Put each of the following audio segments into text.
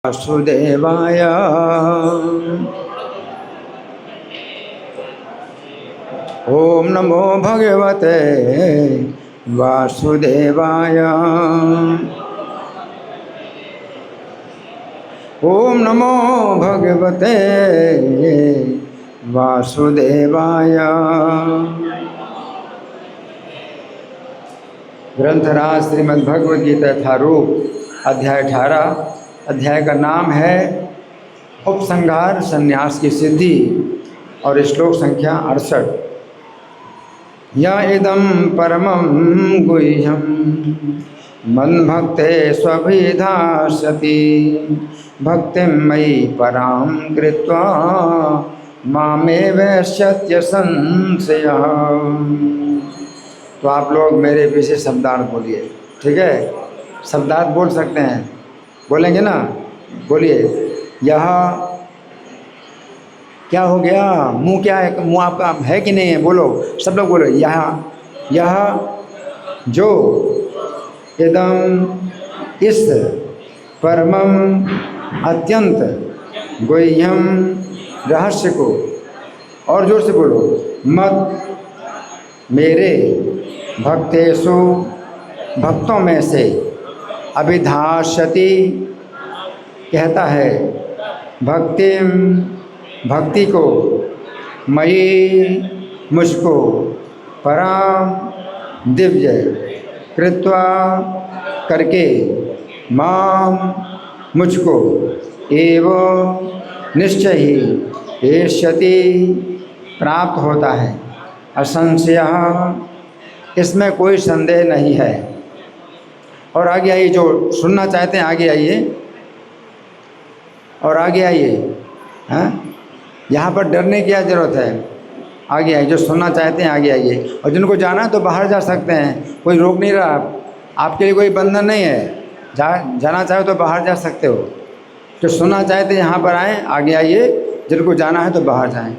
वासुदेवाय। ओम नमो भगवते वासुदेवाय। ओम नमो भगवते वासुदेवाय। ग्रंथराज श्रीमद् भगवद गीता यथारूप अध्याय 18। अध्याय का नाम है उपसंहार संन्यास की सिद्धि और श्लोक संख्या 68। या इदं परमं गुह्यं मन्भक्ते स्वभिधास्यति भक्तिं मयि परां कृत्वा मामेवैष्यत्य संशयः। तो आप लोग मेरे पीछे शब्दार्थ बोलिए, ठीक है? शब्दार्थ बोल सकते हैं, बोलेंगे ना? बोलिए। यह क्या हो गया? मुंह क्या है? मुंह आपका है कि नहीं है? बोलो, सब लोग बोलो। यह जो इदम इस परमम अत्यंत गुह्यम रहस्य को, और जोर से बोलो, मत मेरे भक्तेषु भक्तों में से अभिधास्यति कहता है, भक्तिम भक्ति को, मयि मुझको, पराम दिव्य, कृत्वा करके, माम मुझको, एवं निश्चय ही एष्यति प्राप्त होता है, असंशयः इसमें कोई संदेह नहीं है। और आगे आइए, जो सुनना चाहते हैं आगे आइए, और आगे आइए। हाँ, यहाँ पर डरने की क्या ज़रूरत है? आगे आइए, जो सुनना चाहते हैं आगे आइए। और जिनको जाना तो बाहर जा सकते हैं, कोई रोक नहीं रहा, आपके लिए कोई बंधन नहीं है। जाना चाहे तो बाहर जा सकते हो। जो सुनना चाहते हैं यहाँ पर आएँ, आगे आइए। जिनको जाना है तो बाहर जाएँ।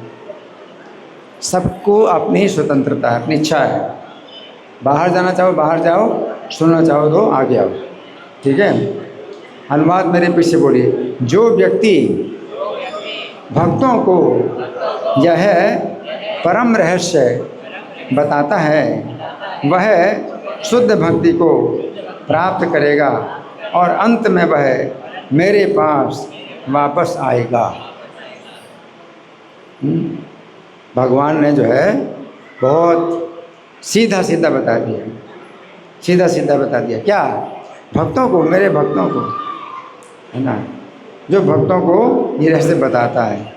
सबको अपनी स्वतंत्रता है, अपनी इच्छा है। बाहर जाना चाहो बाहर जाओ, सुनना चाहो तो आगे आओ, ठीक है? अनुवाद मेरे पीछे बोलिए। जो व्यक्ति भक्तों को यह परम रहस्य बताता है, वह शुद्ध भक्ति को प्राप्त करेगा और अंत में वह मेरे पास वापस आएगा। भगवान ने जो है बहुत सीधा सीधा बता दिया, सीधा सीधा बता दिया। क्या? भक्तों को, मेरे भक्तों को, है ना? जो भक्तों को ये रहस्य बताता है।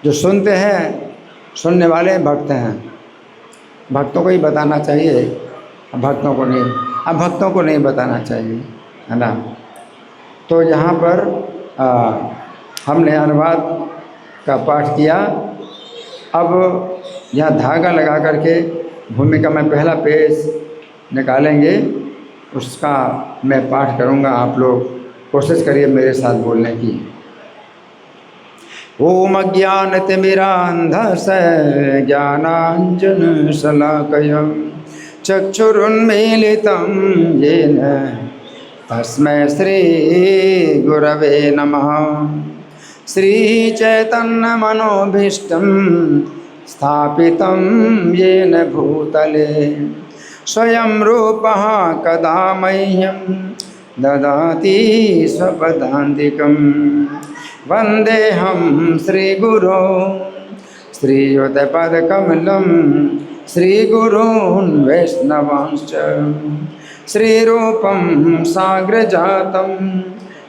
जो सुनते हैं, सुनने वाले भक्त हैं, भक्तों को ही बताना चाहिए, भक्तों को नहीं। अब भक्तों को नहीं बताना चाहिए, है ना? तो यहाँ पर हमने अनुवाद का पाठ किया। अब यहाँ धागा लगा करके भूमिका में पहला पेज निकालेंगे, उसका मैं पाठ करूँगा। आप लोग कोशिश करिए मेरे साथ बोलने की। ओम अज्ञानतिमिरान्धस्य ज्ञानाञ्जन शलाकया चक्षुरुन्मीलितं येन तस्मै श्री गुरवे नमः। श्रीचैतन्यमनोभीष्टं स्थापितं येन भूतले स्वयं रूपः कदा मह्यं ददाति स्वपदान्तिकं। वन्देऽहं श्रीगुरो श्रीयुतपदकमलं श्रीगुरून् वैष्णवांश्च श्रीरूपं साग्रजातं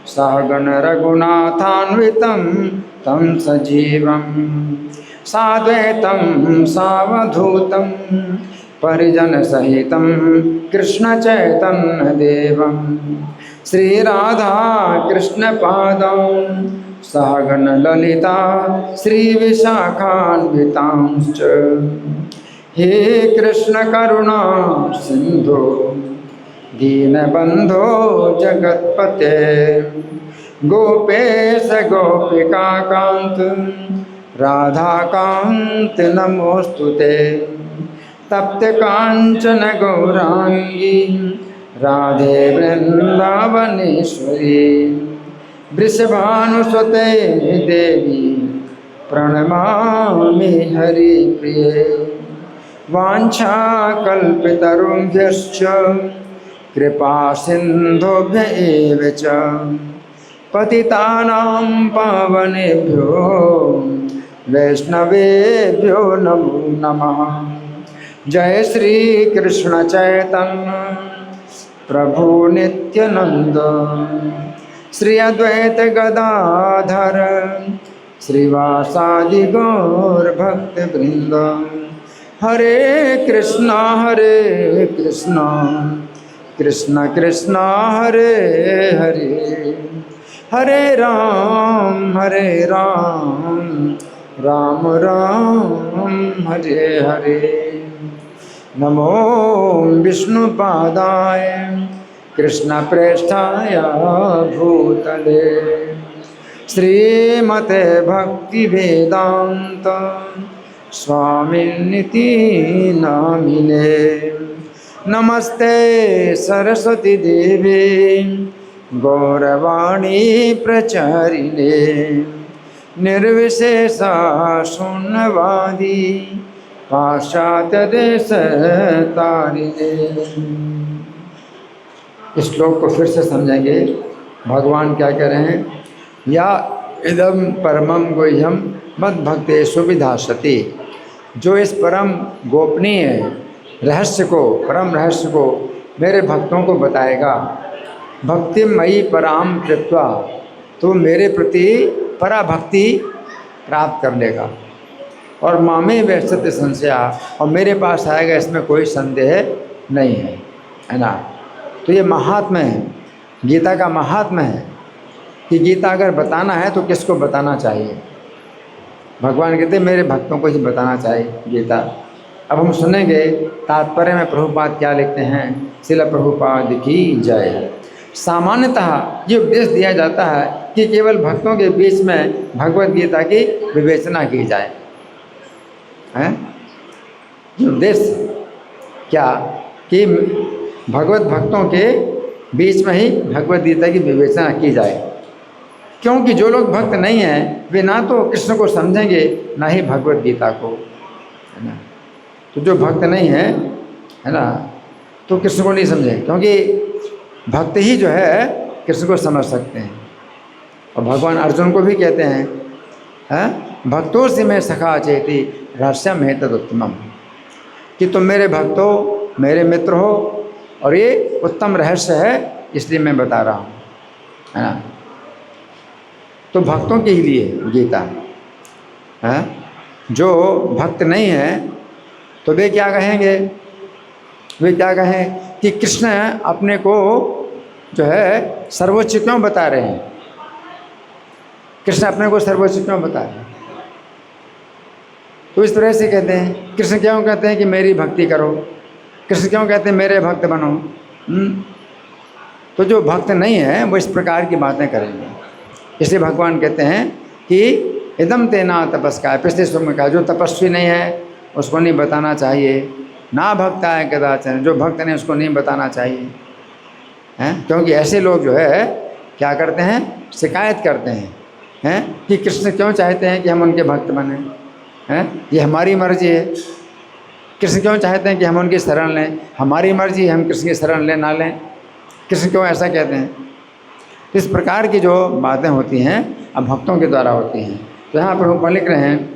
सहगण रघुनाथान्वितं तं सजीवं साद्वैतं सावधूतं परिजनसहितं कृष्णचैतन्यदेवं श्रीराधा कृष्णपादं सहगण ललिता श्रीविशाखान्वितांश्च। हे कृष्ण करुणा सिंधु दीनबंधो जगत्पते गोपेश गोपिकाकांत राधाकांत नमोस्तुते। तप्त कांचन गौरांगी राधे वृंदावनेश्वरी वृषभानुसुते देवी प्रणमामि हरिप्रिये। वाञ्छाकल्पतरुभ्यश्च कृपा सिन्धुभ्य एव च पतितानां पावनेभ्यो वैष्णवेभ्यो नमो नमः। जय श्री कृष्ण चैतन्य प्रभु नित्यानंद श्री अद्वैत गदाधर श्रीवासादि गौर भक्त वृंद। हरे कृष्णा कृष्ण कृष्ण हरे हरे, हरे राम राम राम हरे हरे। नमो विष्णुपादाय कृष्णप्रेष्ठाय भूतले श्रीमते भक्तिवेदांत स्वामिनिति नामिने। नमस्ते सरस्वती देवी गौरवाणी प्रचारिणे निर्विशेषा शून्यवादी पाश्चात्य देश तारिणे। इस श्लोक को फिर से समझेंगे। भगवान क्या कह रहे हैं? या इदम परमं गुह्यम मद भक्तेषु विधास्यति। जो इस परम गोपनीय रहस्य को, परम रहस्य को मेरे भक्तों को बताएगा, भक्तिमयी पराम कृत्वा, तो मेरे प्रति पराभक्ति प्राप्त कर लेगा। और मामे व्यस्तते संशया, और मेरे पास आएगा, इसमें कोई संदेह नहीं है, है ना। तो ये महात्म्य है, गीता का महात्म्य है कि गीता अगर बताना है तो किसको बताना चाहिए। भगवान कहते मेरे भक्तों को ही बताना चाहिए गीता। अब हम सुनेंगे तात्पर्य में प्रभुपाद क्या लिखते हैं। श्रील प्रभुपाद की जय। सामान्यतः ये उपदेश दिया जाता है कि केवल भक्तों के बीच में भगवत गीता की विवेचना की जाए, हैं? ये उपदेश क्या कि भगवत भक्तों के बीच में ही भगवत गीता की विवेचना की जाए, क्योंकि जो लोग भक्त नहीं हैं वे ना तो कृष्ण को समझेंगे ना ही भगवत गीता को, है ना। तो जो भक्त नहीं है, है ना, तो कृष्ण को नहीं समझेंगे, क्योंकि भक्त ही जो है कृष्ण को समझ सकते हैं। और भगवान अर्जुन को भी कहते हैं, भक्तों से मैं सखा चेती रहस्यम है तदुत्तमम, कि तुम मेरे भक्तों, मेरे मित्र हो, और ये उत्तम रहस्य है, इसलिए मैं बता रहा हूँ, है ना। तो भक्तों के ही लिए गीता है। जो भक्त नहीं है तो वे क्या कहेंगे? वे क्या कहें कि कृष्ण अपने को जो है सर्वोच्च क्यों बता रहे हैं? कृष्ण अपने को सर्वोच्च क्यों बता रहे हैं? तो इस तरह से कहते हैं, कृष्ण क्यों कहते हैं कि मेरी भक्ति करो? कृष्ण क्यों कहते हैं मेरे भक्त बनो? तो जो भक्त नहीं है वो इस प्रकार की बातें करेंगे। इसलिए भगवान कहते हैं कि इदम तेना तपस्का, पिछले श्लोक में कहा जो तपस्वी नहीं है उसको नहीं बताना चाहिए, ना भक्ता है कदाचन, जो भक्त नहीं उसको नहीं बताना चाहिए, हैं? क्योंकि ऐसे लोग जो है क्या करते हैं? शिकायत करते हैं कि कृष्ण क्यों चाहते हैं कि हम उनके भक्त बने, हैं? ये हमारी मर्जी है। कृष्ण क्यों चाहते हैं कि हम उनकी शरण लें? हमारी मर्जी है, हम कृष्ण की शरण लें ना लें। कृष्ण क्यों ऐसा कहते हैं? इस प्रकार की जो बातें होती हैं अब भक्तों के द्वारा होती हैं। तो यहाँ पर लिख रहे हैं,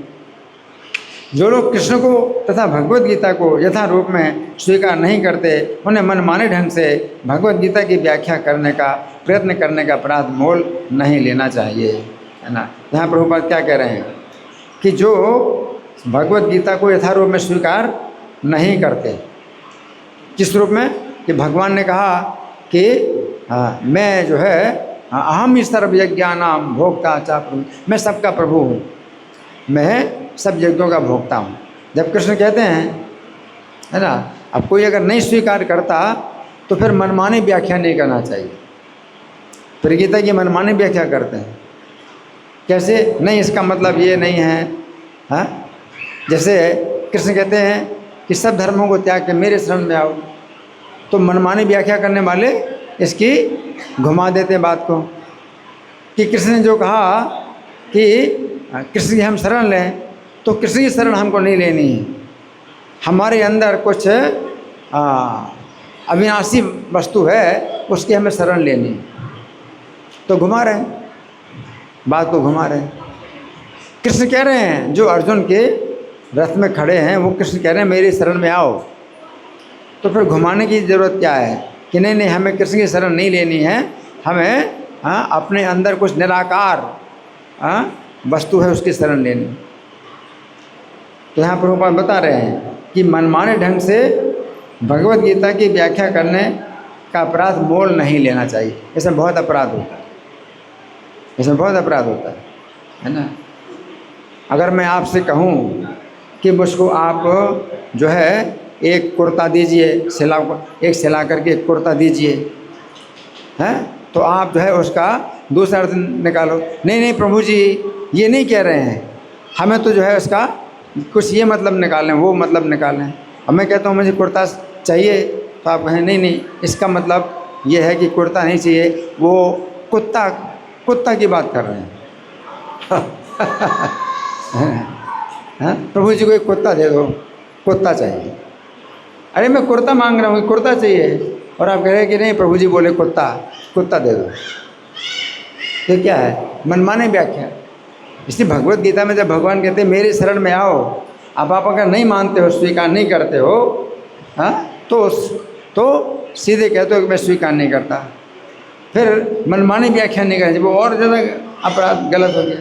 जो लोग कृष्ण को तथा भगवत गीता को यथा रूप में स्वीकार नहीं करते, उन्हें मनमाने ढंग से भगवत गीता की व्याख्या करने का प्रयत्न करने का अपराध मोल नहीं लेना चाहिए, है ना। यहाँ प्रभुपाद क्या कह रहे हैं कि जो भगवत गीता को यथा रूप में स्वीकार नहीं करते, किस रूप में? कि भगवान ने कहा कि मैं जो है अहम ही सर्वयज्ञानाम भोक्ता च प्रभु, मैं सबका प्रभु हूँ, मैं सब यज्ञों का भोक्ता हूँ। जब कृष्ण कहते हैं, है ना, अब कोई अगर नहीं स्वीकार करता तो फिर मनमानी व्याख्या नहीं करना चाहिए। फिर गीता की मनमानी व्याख्या करते हैं, कैसे? नहीं, इसका मतलब ये नहीं है, हाँ। जैसे कृष्ण कहते हैं कि सब धर्मों को त्याग के मेरे शरण में आओ, तो मनमानी व्याख्या करने वाले इसकी घुमा देते बात को कि कृष्ण ने जो कहा कि कृष्ण की हम शरण लें, तो कृष्ण की शरण हमको नहीं लेनी है। हमारे अंदर कुछ अविनाशी वस्तु है, उसकी हमें शरण लेनी है। तो घुमा रहे हैं, बात को घुमा रहे हैं। कृष्ण कह रहे हैं, जो अर्जुन के रथ में खड़े हैं वो कृष्ण कह रहे हैं मेरी शरण में आओ। तो फिर घुमाने की ज़रूरत क्या है कि नहीं नहीं हमें कृष्ण की शरण नहीं लेनी है, हमें अपने अंदर कुछ निराकार वस्तु है उसकी शरण लेनी। तो यहाँ प्रभुपाद बता रहे हैं कि मनमाने ढंग से भगवत गीता की व्याख्या करने का अपराध मोल नहीं लेना चाहिए। इसमें बहुत अपराध होता है, इसमें बहुत अपराध होता है ना। अगर मैं आपसे कहूँ कि मुझको आप जो है एक कुर्ता दीजिए, सिला करके एक कुर्ता दीजिए, हैं, तो आप जो है उसका दूसरा अर्थ निकालो। नहीं नहीं प्रभु जी ये नहीं कह रहे हैं, हमें तो जो है उसका कुछ ये मतलब निकालें, वो मतलब निकालें। अब मैं कहता हूँ मुझे कुर्ता चाहिए, तो आप कहें नहीं नहीं इसका मतलब ये है कि कुर्ता नहीं चाहिए, वो कुत्ता की बात कर रहे हैं। प्रभु जी को एक कुत्ता दे दो, कुत्ता चाहिए। अरे मैं कुर्ता मांग रहा हूँ, कुर्ता चाहिए, और आप कह रहे हैं कि नहीं प्रभु जी बोले कुत्ता दे दो। तो क्या है? मनमाने व्याख्या। इसलिए भगवत गीता में जब भगवान कहते हैं मेरे शरण में आओ, अब आप अगर नहीं मानते हो, स्वीकार नहीं करते हो, तो सीधे कहते हो कि मैं स्वीकार नहीं करता, फिर मनमानी व्याख्या नहीं करनी, वो और ज़्यादा अपराध गलत हो गया।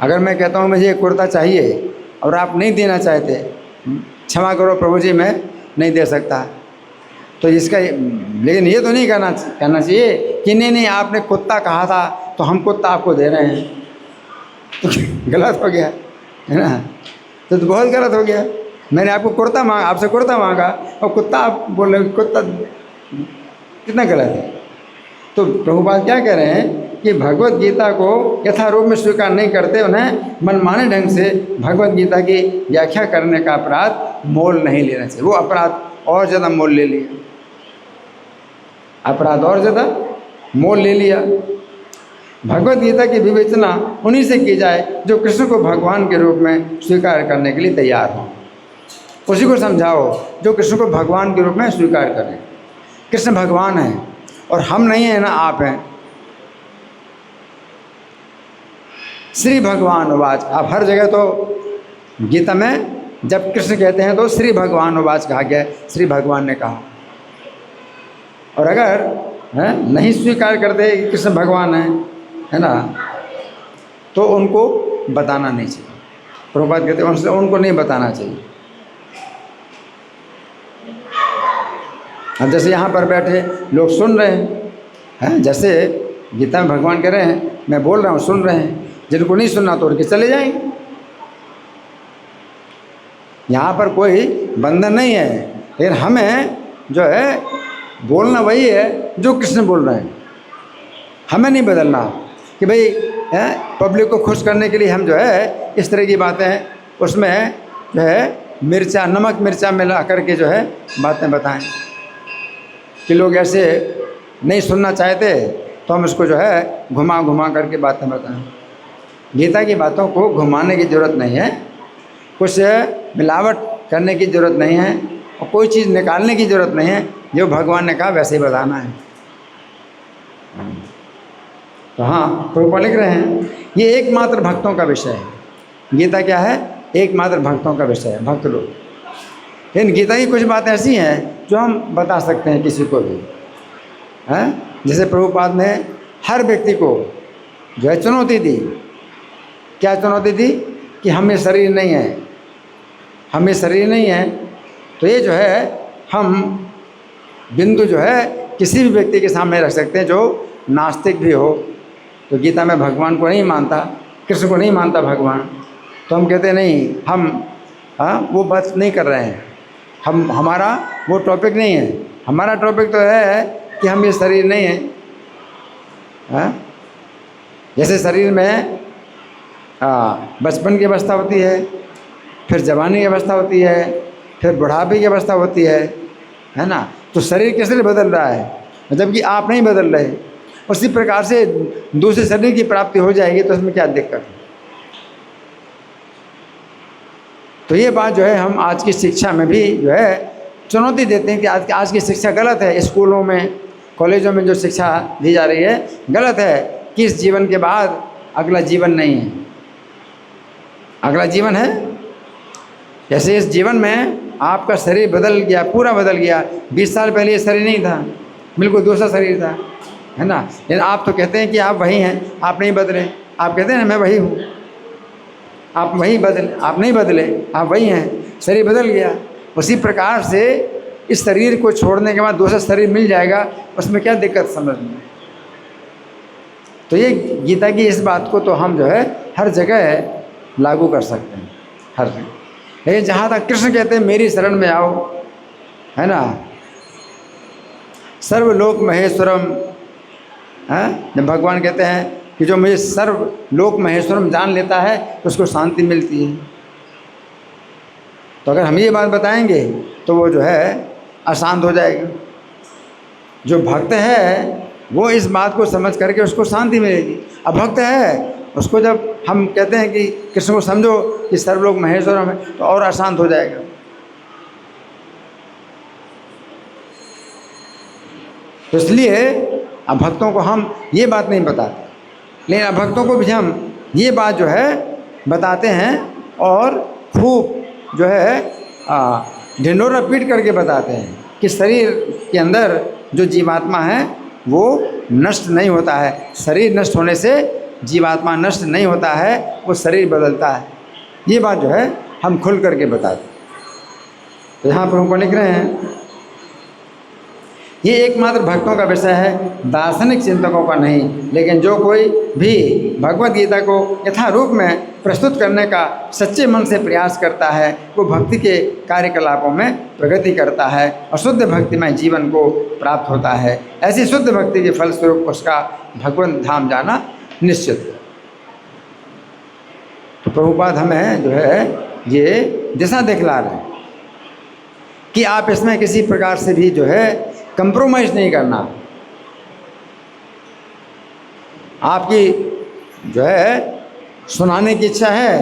अगर मैं कहता हूँ मुझे कुर्ता चाहिए और आप नहीं देना चाहते, क्षमा करो प्रभु जी मैं नहीं दे सकता, तो इसका लेकिन ये तो नहीं कहना चाहिए कि नहीं आपने कुत्ता कहा था तो हम कुत्ता आपको दे रहे हैं, तो गलत हो गया है ना। तो बहुत गलत हो गया। मैंने आपको कुर्ता मांगा, आपसे कुर्ता मांगा और कुत्ता आप बोल रहे, कुत्ता कितना गलत है। तो प्रभुपाद क्या कह रहे हैं कि भगवत गीता को यथारूप में स्वीकार नहीं करते, उन्हें मनमाने ढंग से भगवत गीता की व्याख्या करने का अपराध मोल नहीं लेना चाहिए। वो अपराध और ज़्यादा मोल ले लिया, अपराध और ज़्यादा मोल ले लिया। भगवत गीता की विवेचना उन्हीं से की जाए जो कृष्ण को भगवान के रूप में स्वीकार करने के लिए तैयार हो। उसी को समझाओ जो कृष्ण को भगवान के रूप में स्वीकार करें। कृष्ण भगवान हैं और हम नहीं हैं ना, आप हैं। श्री भगवान उवाच। अब हर जगह तो गीता में जब कृष्ण कहते हैं तो श्री भगवान उवाच कहा गया, श्री भगवान ने कहा। और अगर नहीं स्वीकार करते कि कृष्ण भगवान है ना, तो उनको बताना नहीं चाहिए। प्रभुपाद कहते हैं उनको नहीं बताना चाहिए। अब जैसे यहाँ पर बैठे लोग सुन रहे हैं, जैसे गीता में भगवान कह रहे हैं मैं बोल रहा हूँ, सुन रहे हैं, जिनको नहीं सुनना तो उनके चले जाएंगे। यहाँ पर कोई बंधन नहीं है, लेकिन हमें जो है बोलना वही है जो कृष्ण बोल रहे हैं। हमें नहीं बदलना कि भाई पब्लिक को खुश करने के लिए हम जो है इस तरह की बातें उसमें जो है नमक मिर्चा मिला करके जो है बातें बताएं कि लोग ऐसे नहीं सुनना चाहते, तो हम इसको जो है घुमा करके बातें बताएं। गीता की बातों को घुमाने की ज़रूरत नहीं है, कुछ मिलावट करने की ज़रूरत नहीं है, और कोई चीज़ निकालने की ज़रूरत नहीं है। जो भगवान ने कहा वैसे ही बताना है। तो हाँ, प्रभुपाद लिख रहे हैं ये एकमात्र भक्तों का विषय है। गीता क्या है? एकमात्र भक्तों का विषय है, भक्त लोग। लेकिन गीता की कुछ बातें ऐसी हैं जो हम बता सकते हैं किसी को भी, जैसे प्रभुपाद ने हर व्यक्ति को जो है चुनौती दी। क्या चुनौती दी? कि हम ये शरीर नहीं है, हम ये शरीर नहीं है, तो ये जो है हम बिंदु जो है किसी भी व्यक्ति के सामने रख सकते हैं जो नास्तिक भी हो। तो गीता में भगवान को नहीं मानता, कृष्ण को नहीं मानता भगवान, तो हम कहते नहीं, हम वो बात नहीं कर रहे हैं, हमारा वो टॉपिक नहीं है। हमारा टॉपिक तो है कि हम ये शरीर नहीं है। जैसे शरीर में बचपन की अवस्था होती है, फिर जवानी की अवस्था होती है, फिर बुढ़ापे की अवस्था होती है ना। तो शरीर किस लिए बदल रहा है, जबकि आप नहीं बदल रहे। उसी प्रकार से दूसरे शरीर की प्राप्ति हो जाएगी तो इसमें क्या दिक्कत है। तो ये बात जो है हम आज की शिक्षा में भी जो है चुनौती देते हैं कि आज की शिक्षा गलत है। स्कूलों में कॉलेजों में जो शिक्षा दी जा रही है गलत है कि इस जीवन के बाद अगला जीवन नहीं है, अगला जीवन है। जैसे इस जीवन में आपका शरीर बदल गया, पूरा बदल गया। 20 साल पहले ये शरीर नहीं था, बिल्कुल दूसरा शरीर था, है ना। लेकिन आप तो कहते हैं कि आप वही हैं, आप नहीं बदले। आप कहते हैं मैं वही हूँ, आप वही बदले, आप नहीं बदले, आप वही हैं, शरीर बदल गया। उसी प्रकार से इस शरीर को छोड़ने के बाद दूसरा शरीर मिल जाएगा, उसमें क्या दिक्कत समझ में। तो ये गीता की इस बात को तो हम जो है हर जगह लागू कर सकते हैं, हर जगह। लेकिन जहाँ तक कृष्ण कहते हैं मेरी शरण में आओ, है ना, सर्वलोक महेश्वरम, है, जब भगवान कहते हैं कि जो मुझे सर्वलोक महेश्वरम जान लेता है तो उसको शांति मिलती है। तो अगर हम ये बात बताएंगे तो वो जो है अशांत हो जाएगा। जो भक्त है वो इस बात को समझ करके उसको शांति मिलेगी। अब भक्त है उसको जब हम कहते हैं कि कृष्ण को समझो कि सर्वलोक महेश्वरम है तो और अशांत हो जाएगा। तो इसलिए अब भक्तों को हम ये बात नहीं बताते, लेकिन अब भक्तों को भी हम ये बात जो है बताते हैं और खूब जो है ढिंढोरा पीट करके बताते हैं कि शरीर के अंदर जो जीवात्मा है वो नष्ट नहीं होता है। शरीर नष्ट होने से जीवात्मा नष्ट नहीं होता है, वो शरीर बदलता है। ये बात जो है हम खुल करके बताते हैं। तो यहाँ पर ऊपर लिख रहे हैं ये एकमात्र भक्तों का विषय है, दार्शनिक चिंतकों का नहीं। लेकिन जो कोई भी भगवत गीता को यथारूप में प्रस्तुत करने का सच्चे मन से प्रयास करता है वो भक्ति के कार्यकलापों में प्रगति करता है और शुद्ध भक्तिमय जीवन को प्राप्त होता है। ऐसी शुद्ध भक्ति के फलस्वरूप उसका भगवंत धाम जाना निश्चित है। तो प्रभुपाद हमें जो है ये दिशा दिखला रहे हैं कि आप इसमें किसी प्रकार से भी जो है कंप्रोमाइज़ नहीं करना। आपकी जो है सुनाने की इच्छा है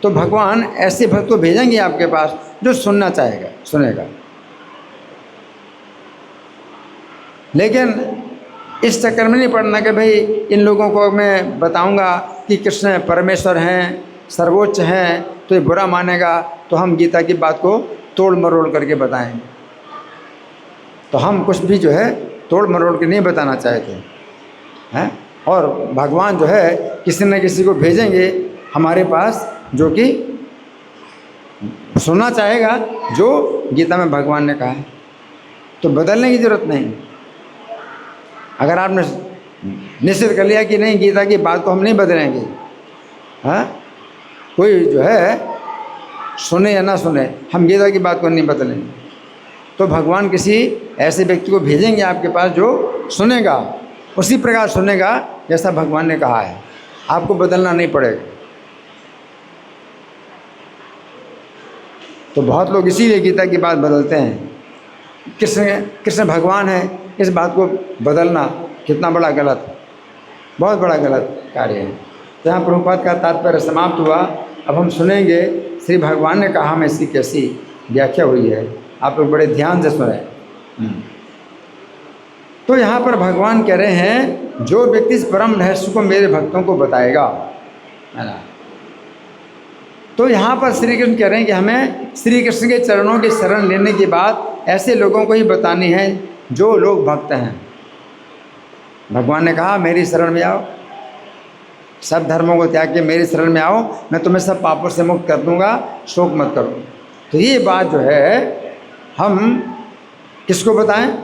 तो भगवान ऐसे भक्त को भेजेंगे आपके पास जो सुनना चाहेगा, सुनेगा। लेकिन इस चक्कर में नहीं पड़ना कि भाई इन लोगों को मैं बताऊंगा कि कृष्ण परमेश्वर हैं, सर्वोच्च हैं, तो ये बुरा मानेगा तो हम गीता की बात को तोड़ मरोड़ करके बताएंगे। तो हम कुछ भी जो है तोड़ मरोड़ के नहीं बताना चाहते हैं। और भगवान जो है किसी न किसी को भेजेंगे हमारे पास जो कि सुनना चाहेगा जो गीता में भगवान ने कहा है। तो बदलने की ज़रूरत नहीं। अगर आपने निश्चित कर लिया कि नहीं गीता की बात को हम नहीं बदलेंगे, हाँ, कोई जो है सुने या ना सुने हम गीता की बात को नहीं बदलेंगे, तो भगवान किसी ऐसे व्यक्ति को भेजेंगे आपके पास जो सुनेगा, उसी प्रकार सुनेगा जैसा भगवान ने कहा है। आपको बदलना नहीं पड़ेगा। तो बहुत लोग इसीलिए गीता की बात बदलते हैं। कृष्ण भगवान है, इस बात को बदलना कितना बड़ा गलत, बहुत बड़ा गलत कार्य है। तो यहाँ प्रभुपाद का तात्पर्य समाप्त हुआ। अब हम सुनेंगे श्री भगवान ने कहा में इसकी कैसी व्याख्या हुई है। आप लोग बड़े ध्यान से सुने। तो यहाँ पर भगवान कह रहे हैं जो व्यक्ति इस परम रहस्य को मेरे भक्तों को बताएगा, है ना। तो यहाँ पर श्री कृष्ण कह रहे हैं कि हमें श्री कृष्ण के चरणों की शरण लेने की बात ऐसे लोगों को ही बतानी है जो लोग भक्त हैं। भगवान ने कहा मेरी शरण में आओ, सब धर्मों को त्याग के मेरी शरण में आओ, मैं तुम्हें सब पापों से मुक्त कर दूंगा, शोक मत करो। तो ये बात जो है हम किसको बताएं?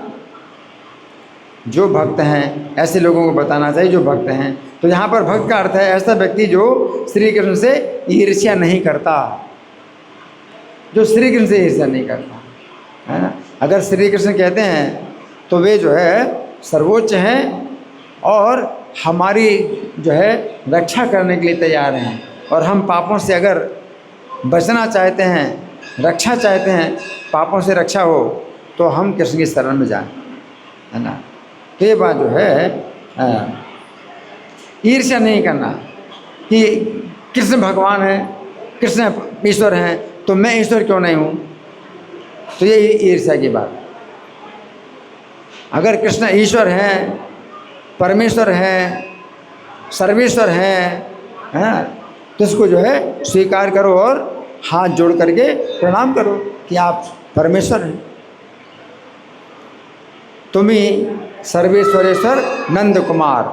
जो भक्त हैं, ऐसे लोगों को बताना चाहिए जो भक्त हैं। तो यहाँ पर भक्त का अर्थ है ऐसा व्यक्ति जो श्री कृष्ण से ईर्ष्या नहीं करता, जो श्री कृष्ण से ईर्ष्या नहीं करता, है ना। अगर श्री कृष्ण कहते हैं तो वे जो है सर्वोच्च हैं और हमारी जो है रक्षा करने के लिए तैयार हैं। और हम पापों से अगर बचना चाहते हैं, रक्षा चाहते हैं, पापों से रक्षा हो, तो हम कृष्ण की शरण में जाएं, है ना। तो ये बात जो है ईर्ष्या नहीं करना कि कृष्ण भगवान है, कृष्ण ईश्वर हैं, तो मैं ईश्वर क्यों नहीं हूँ, तो ये ईर्ष्या की बात। अगर कृष्ण ईश्वर हैं, परमेश्वर हैं, सर्वेश्वर हैं, तो इसको जो है स्वीकार करो और हाथ जोड़ करके प्रणाम करो कि आप परमेश्वर हैं। तुम्ही सर्वेश्वरेश्वर नंद कुमार,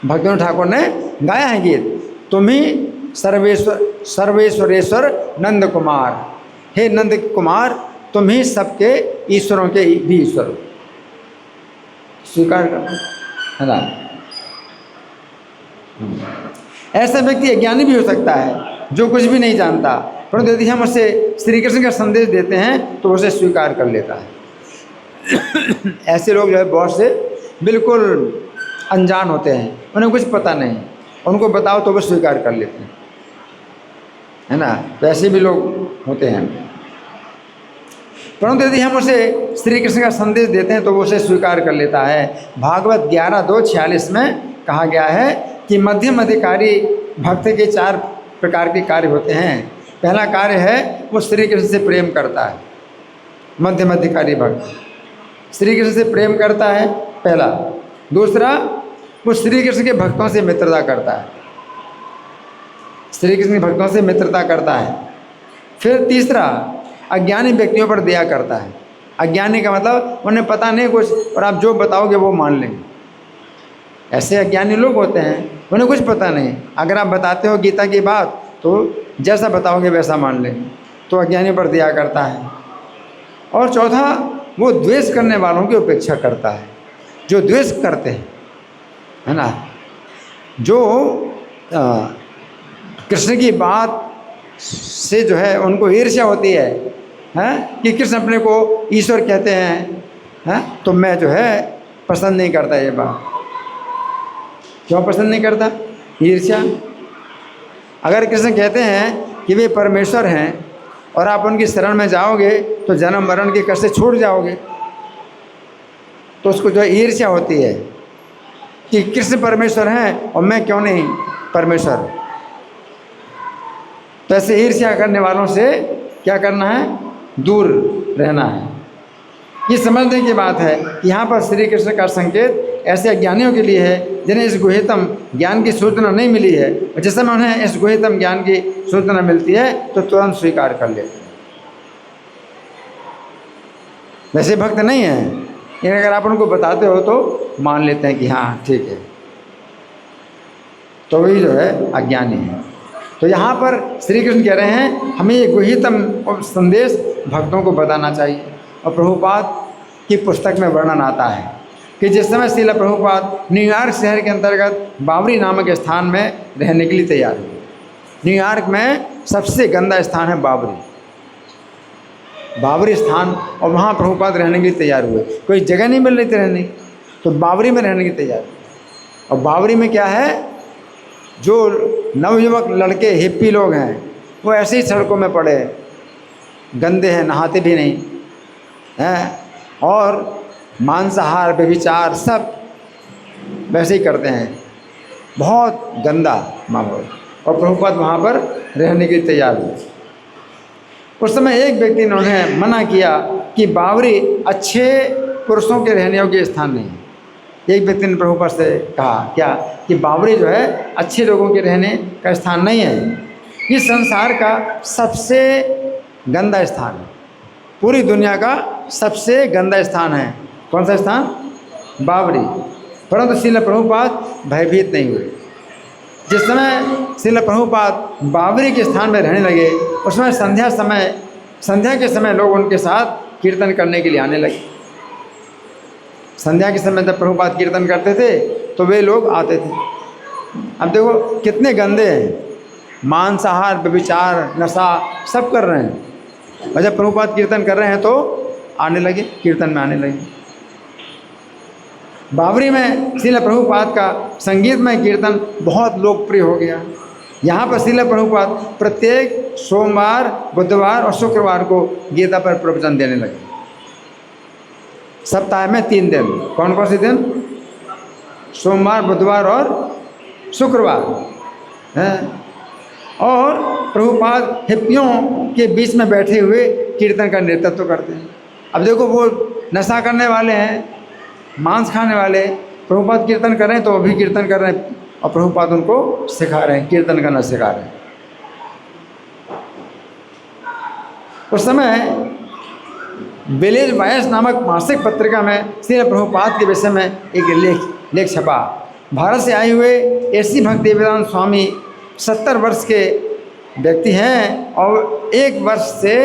भक्तिविनोद ठाकुर ने गाया है गीत, तुम्ही सर्वेश्वरेश्वर नंद कुमार, हे नंद कुमार तुम ही सबके ईश्वरों के भी ईश्वर हो, स्वीकार करना है ना। ऐसा व्यक्ति अज्ञानी भी हो सकता है जो कुछ भी नहीं जानता, परंतु यदि हम उसे श्री कृष्ण का संदेश देते हैं तो उसे स्वीकार कर लेता है। ऐसे लोग जो है बहुत से बिल्कुल अनजान होते हैं, उन्हें कुछ पता नहीं, उनको बताओ तो वो स्वीकार कर लेते हैं, है ना। तो ऐसे भी लोग होते हैं, परंतु यदि हम उसे श्री कृष्ण का संदेश देते हैं तो वो उसे स्वीकार कर लेता है। भागवत 11:2-46 में कहा गया है कि मध्यम अधिकारी भक्त के 4 प्रकार के कार्य होते हैं। पहला कार्य है वो श्री कृष्ण से प्रेम करता है, मध्यम अधिकारी भक्त श्री कृष्ण से प्रेम करता है पहला। दूसरा, वो श्री कृष्ण के भक्तों से मित्रता करता है, श्री कृष्ण के भक्तों से मित्रता करता है। फिर तीसरा, अज्ञानी व्यक्तियों पर दया करता है। अज्ञानी का मतलब उन्हें पता नहीं कुछ और आप जो बताओगे वो मान लेंगे। ऐसे अज्ञानी लोग होते हैं, उन्हें कुछ पता नहीं, अगर आप बताते हो गीता की बात तो जैसा बताओगे वैसा मान लेंगे, तो अज्ञानी पर दया करता है। और चौथा, वो द्वेष करने वालों की उपेक्षा करता है, जो द्वेष करते हैं, है ना, जो कृष्ण की बात से जो है उनको ईर्ष्या होती है, कि कृष्ण अपने को ईश्वर कहते हैं, तो मैं जो है पसंद नहीं करता ये बात। क्यों पसंद नहीं करता? ईर्ष्या। अगर कृष्ण कहते हैं कि वे परमेश्वर हैं और आप उनकी शरण में जाओगे तो जन्म मरण के कष्ट से छूट जाओगे, तो उसको जो है ईर्ष्या होती है कि कृष्ण परमेश्वर हैं और मैं क्यों नहीं परमेश्वर। तो ऐसे ईर्ष्या करने वालों से क्या करना है? दूर रहना है। ये समझने की बात है कि यहाँ पर श्री कृष्ण का संकेत ऐसे अज्ञानियों के लिए है जिन्हें इस गुह्यतम ज्ञान की सूचना नहीं मिली है, और जिस समय उन्हें इस गुह्यतम ज्ञान की सूचना मिलती है तो तुरंत स्वीकार कर लेते हैं। वैसे भक्त नहीं है, लेकिन अगर आप उनको बताते हो तो मान लेते हैं कि हाँ ठीक है, तो वही जो है अज्ञानी है। तो यहाँ पर श्री कृष्ण कह रहे हैं हमें ये गुह्यतम संदेश भक्तों को बताना चाहिए। और प्रभुपाद की पुस्तक में वर्णन आता है कि जिस समय श्रील प्रभुपाद न्यूयॉर्क शहर के अंतर्गत बाबरी नामक स्थान में रहने के लिए तैयार हुए। न्यूयॉर्क में सबसे गंदा स्थान है बाबरी स्थान, और वहाँ प्रभुपाद रहने के लिए तैयार हुए। कोई जगह नहीं मिल रही थी रहने की, तो बाबरी में रहने की तैयार हुए। और बाबरी में क्या है, जो नवयुवक लड़के हिप्पी लोग हैं वो ऐसे ही सड़कों में पड़े, गंदे हैं, नहाते भी नहीं हैं, और मांसाहार व्यभिचार सब वैसे ही करते हैं, बहुत गंदा माहौल। और प्रभुपाद वहाँ पर रहने के लिए तैयार हुए। उस समय एक व्यक्ति ने उन्हें मना किया कि बाबरी अच्छे पुरुषों के रहने योग्य स्थान नहीं है। एक व्यक्ति ने प्रभुपाद से कहा क्या कि बाबरी जो है अच्छे लोगों के रहने का स्थान नहीं है, ये संसार का सबसे गंदा स्थान है, पूरी दुनिया का सबसे गंदा स्थान है। कौन सा स्थान? बाबरी। परंतु श्रील प्रभुपाद भयभीत नहीं हुए। जिस समय श्रील प्रभुपाद बाबरी के स्थान में रहने लगे, उस समय संध्या के समय लोग उनके साथ कीर्तन करने के लिए आने लगे। संध्या के समय जब प्रभुपाद कीर्तन करते थे तो वे लोग आते थे। अब देखो कितने गंदे हैं, मांसाहार व्यभिचार नशा सब कर रहे हैं, और जब प्रभुपाद कीर्तन कर रहे हैं तो आने लगे, कीर्तन में आने लगे। बाबरी में श्रील प्रभुपाद का संगीतमय कीर्तन बहुत लोकप्रिय हो गया। यहाँ पर श्रील प्रभुपाद प्रत्येक सोमवार, बुधवार और शुक्रवार को गीता पर प्रवचन देने लगे। सप्ताह में 3 दिन। कौन कौन से दिन? सोमवार, बुधवार और शुक्रवार हैं। और प्रभुपाद हिप्पियों के बीच में बैठे हुए कीर्तन का नेतृत्व करते हैं। अब देखो, वो नशा करने वाले हैं, मांस खाने वाले, प्रभुपाद कीर्तन कर रहे हैं तो वो भी कीर्तन कर रहे हैं, और प्रभुपाद उनको सिखा रहे हैं, कीर्तन करना सिखा रहे हैं। उस समय विलेज वॉयस नामक मासिक पत्रिका में श्री प्रभुपाद के विषय में एक लेख छपा। भारत से आए हुए ऐसी भक्तिवेदांत स्वामी 70 वर्ष के व्यक्ति हैं और 1 वर्ष से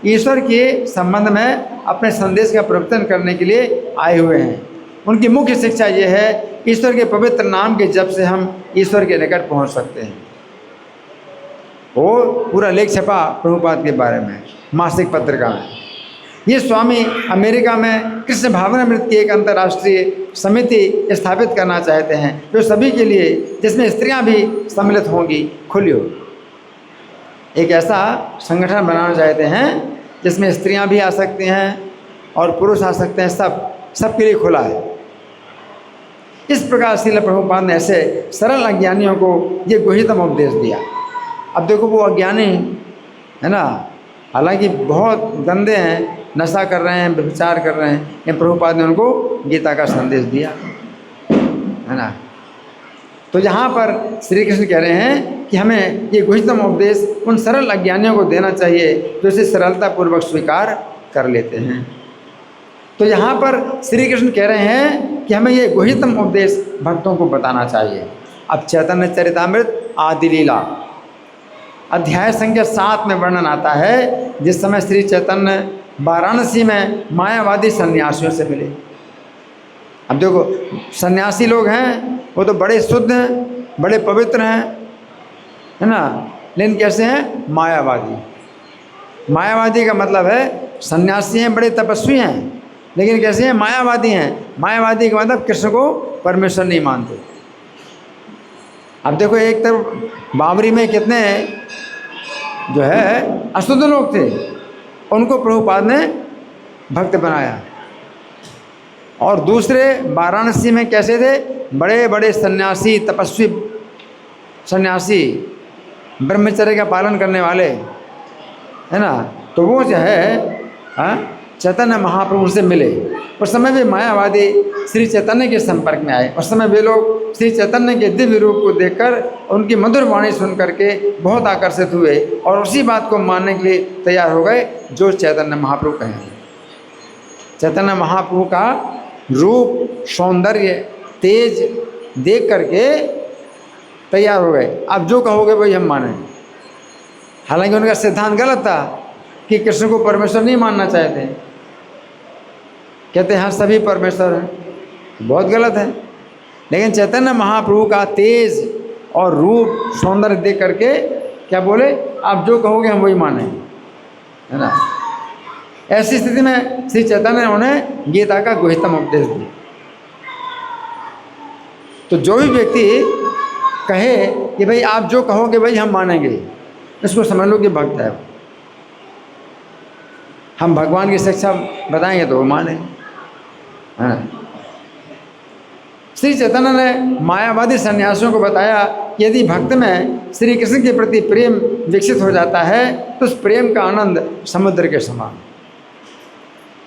ईश्वर के संबंध में अपने संदेश का प्रवर्तन करने के लिए आए हुए हैं। उनकी मुख्य शिक्षा यह है, ईश्वर के पवित्र नाम के जप से हम ईश्वर के निकट पहुंच सकते हैं। वो पूरा लेख छपा प्रभुपाद के बारे में मासिक पत्रिका में। ये स्वामी अमेरिका में कृष्ण भावनामृत की एक अंतर्राष्ट्रीय समिति स्थापित करना चाहते हैं, जो सभी के लिए, जिसमें स्त्रियां भी सम्मिलित होंगी, खुली हो। एक ऐसा संगठन बनाना चाहते हैं जिसमें स्त्रियां भी आ सकती हैं और पुरुष आ सकते हैं, सबके लिए खुला है। इस प्रकार श्रील प्रभुपाद ने ऐसे सरल अज्ञानियों को ये गुह्यतम उपदेश दिया। अब देखो, वो अज्ञानी है ना, हालांकि बहुत गंदे हैं, नशा कर रहे हैं, व्यभिचार कर रहे हैं, लेकिन प्रभुपाद ने उनको गीता का संदेश दिया, है ना। तो यहाँ पर श्री कृष्ण कह रहे हैं कि हमें ये गुह्यतम उपदेश उन सरल अज्ञानियों को देना चाहिए जो इसे सरलतापूर्वक स्वीकार कर लेते हैं। तो यहाँ पर श्री कृष्ण कह रहे हैं कि हमें ये गुह्यतम उपदेश भक्तों को बताना चाहिए। अब चैतन्य चरितामृत आदि लीला अध्याय संख्या 7 में वर्णन आता है, जिस समय श्री चैतन्य वाराणसी में मायावादी सन्यासियों से मिले। अब देखो, सन्यासी लोग हैं, वो तो बड़े शुद्ध हैं, बड़े पवित्र हैं, है ना, लेकिन कैसे हैं? मायावादी। मायावादी का मतलब है सन्यासी हैं, बड़े तपस्वी हैं, लेकिन कैसे हैं? मायावादी हैं। मायावादी का मतलब कृष्ण को परमेश्वर नहीं मानते। अब देखो, एक तरफ बाबरी में कितने जो है अशुद्ध लोग थे, उनको प्रभुपाद ने भक्त बनाया, और दूसरे वाराणसी में कैसे थे? बड़े बड़े सन्यासी, तपस्वी सन्यासी, ब्रह्मचर्य का पालन करने वाले, है ना। तो वो जो है चैतन्य महाप्रभु से मिले। उस समय भी मायावादी श्री चैतन्य के संपर्क में आए। उस समय वे लोग श्री चैतन्य के दिव्य रूप को देखकर, उनकी मधुर वाणी सुन करके बहुत आकर्षित हुए और उसी बात को मानने के लिए तैयार हो गए जो चैतन्य महाप्रभु कहेंगे। चैतन्य महाप्रभु का रूप, सौंदर्य, तेज देख करके तैयार हो गए। अब जो कहोगे वही हम माने। हालांकि उनका सिद्धांत गलत था कि कृष्ण को परमेश्वर नहीं मानना चाहते, कहते हैं सभी परमेश्वर हैं, बहुत गलत है। लेकिन चैतन्य महाप्रभु का तेज और रूप, सौंदर्य देख करके क्या बोले? आप जो कहोगे हम वही माने, है ना। ऐसी स्थिति में श्री चैतन्य ने उन्हें गीता का गुह्यतम उपदेश दिया। तो जो भी व्यक्ति कहे कि भाई आप जो कहोगे वही हम मानेंगे, इसको समझ लो कि भक्त है। हम भगवान की शिक्षा बताएंगे तो वो मानेंगे, है ना। श्री चैतन्य ने मायावादी सन्यासियों को बताया कि यदि भक्त में श्री कृष्ण के प्रति प्रेम विकसित हो जाता है तो उस प्रेम का आनंद समुद्र के समान।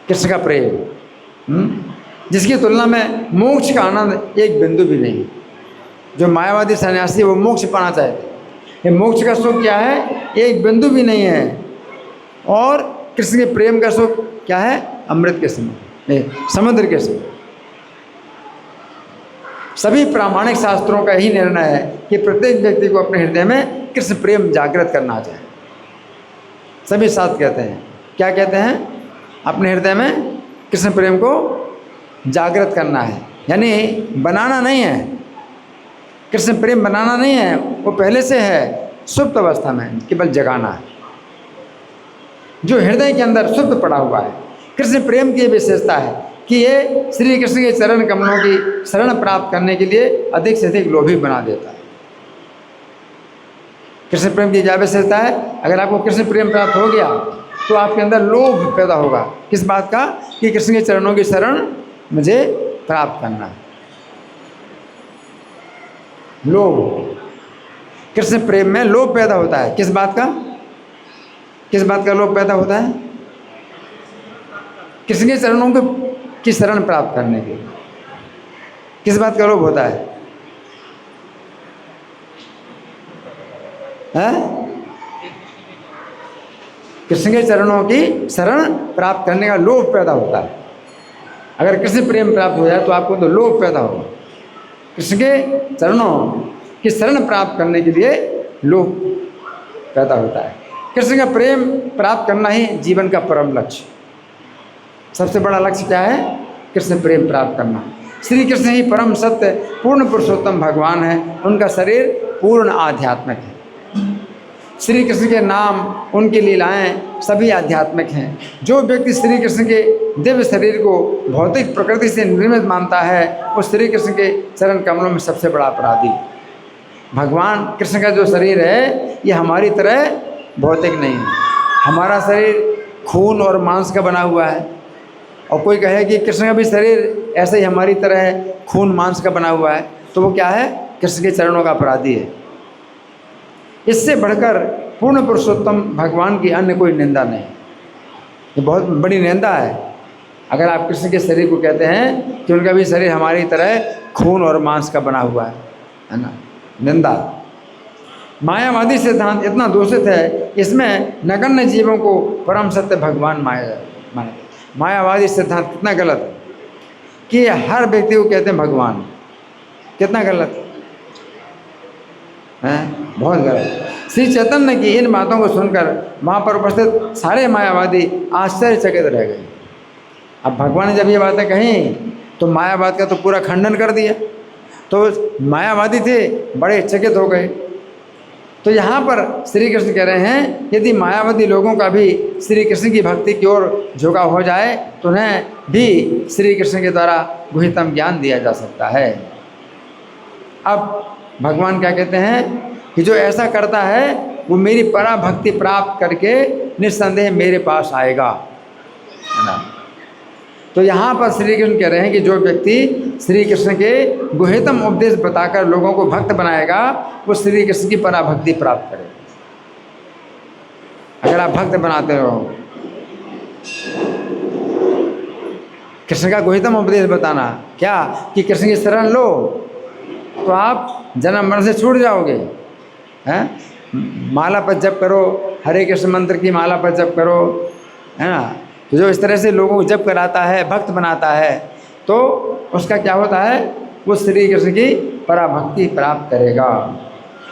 कृष्ण का प्रेम जिसकी तुलना में मोक्ष का आनंद एक बिंदु भी नहीं। जो मायावादी सन्यासी वो मोक्ष पाना चाहते, मोक्ष का सुख क्या है? एक बिंदु भी नहीं है। और कृष्ण के प्रेम का सुख क्या है? अमृत के समान, समुद्र के समान। सभी प्रामाणिक शास्त्रों का यही निर्णय है कि प्रत्येक व्यक्ति को अपने हृदय में कृष्ण प्रेम जागृत करना चाहिए। सभी शास्त्र कहते हैं, क्या कहते हैं? अपने हृदय में कृष्ण प्रेम को जागृत करना है, यानी बनाना नहीं है। कृष्ण प्रेम बनाना नहीं है, वो पहले से है, सुप्त अवस्था में, केवल जगाना है। जो हृदय के अंदर सुप्त पड़ा हुआ है। कृष्ण प्रेम की विशेषता है कि ये श्री कृष्ण के चरण कमलों की शरण प्राप्त करने के लिए अधिक से अधिक लोभी बना देता है। कृष्ण प्रेम की क्या विशेषता है? अगर आपको कृष्ण प्रेम प्राप्त हो गया तो आपके अंदर लोभ पैदा होगा। किस बात का? कि कृष्ण के चरणों की शरण मुझे प्राप्त करना है। लोभ। कृष्ण प्रेम में लोभ पैदा होता है। किस बात का लोभ पैदा होता है? कृष्ण के चरणों की शरण प्राप्त करने के। किस बात का लोभ होता है? कृष्ण के चरणों की शरण प्राप्त करने का लोभ पैदा होता है। अगर कृष्ण प्रेम प्राप्त हो जाए तो आपको तो लोभ पैदा होगा। कृष्ण के चरणों की शरण प्राप्त करने के लिए लोभ पैदा होता है। कृष्ण का प्रेम प्राप्त करना ही जीवन का परम लक्ष्य। सबसे बड़ा लक्ष्य क्या है? कृष्ण प्रेम प्राप्त करना। श्री कृष्ण ही परम सत्य पूर्ण पुरुषोत्तम भगवान है। उनका शरीर पूर्ण आध्यात्मिक है। श्री कृष्ण के नाम, उनकी लीलाएं सभी आध्यात्मिक हैं। जो व्यक्ति श्री कृष्ण के दिव्य शरीर को भौतिक प्रकृति से निर्मित मानता है वो श्री कृष्ण के चरण कमलों में सबसे बड़ा अपराधी। भगवान कृष्ण का जो शरीर है ये हमारी तरह भौतिक नहीं है। हमारा शरीर खून और मांस का बना हुआ है, और कोई कहे कि कृष्ण का भी शरीर ऐसे ही हमारी तरह है, खून मांस का बना हुआ है, तो वो क्या है? कृष्ण के चरणों का अपराधी है। इससे बढ़कर पूर्ण पुरुषोत्तम भगवान की अन्य कोई निंदा नहीं। ये बहुत बड़ी निंदा है अगर आप कृष्ण के शरीर को कहते हैं कि उनका भी शरीर हमारी तरह खून और मांस का बना हुआ है ना। निंदा। मायावादी सिद्धांत इतना दूषित है, इसमें नगण्य जीवों को परम सत्य भगवान माने। मायावादी सिद्धांत कितना गलत है कि हर व्यक्ति को कहते हैं भगवान। कितना गलत है, बहुत गलत। श्री चैतन्य की इन बातों को सुनकर वहाँ पर उपस्थित सारे मायावादी आश्चर्यचकित रह गए। अब भगवान ने जब ये बातें कहीं तो मायावाद का तो पूरा खंडन कर दिया, तो मायावादी थे बड़े चकित हो गए। तो यहाँ पर श्री कृष्ण कह रहे हैं यदि मायावादी लोगों का भी श्री कृष्ण की भक्ति की ओर झुकाव हो जाए तो उन्हें भी श्री कृष्ण के द्वारा गुह्यतम ज्ञान दिया जा सकता है। अब भगवान क्या कहते हैं कि जो ऐसा करता है वो मेरी पराभक्ति प्राप्त करके निस्संदेह मेरे पास आएगा, है ना। तो यहाँ पर श्री कृष्ण कह रहे हैं कि जो व्यक्ति श्री कृष्ण के गुह्यतम उपदेश बताकर लोगों को भक्त बनाएगा वो श्री कृष्ण की पराभक्ति प्राप्त करेगा। अगर आप भक्त बनाते हो, कृष्ण का गुह्यतम उपदेश बताना क्या कि कृष्ण की शरण लो तो आप जन्म मरण से छूट जाओगे, हैं। माला पर जप करो, हरे कृष्ण मंत्र की माला पर जप करो, है ना। तो जो इस तरह से लोगों को जप कराता है, भक्त बनाता है, तो उसका क्या होता है? वो श्री कृष्ण की पराभक्ति प्राप्त करेगा।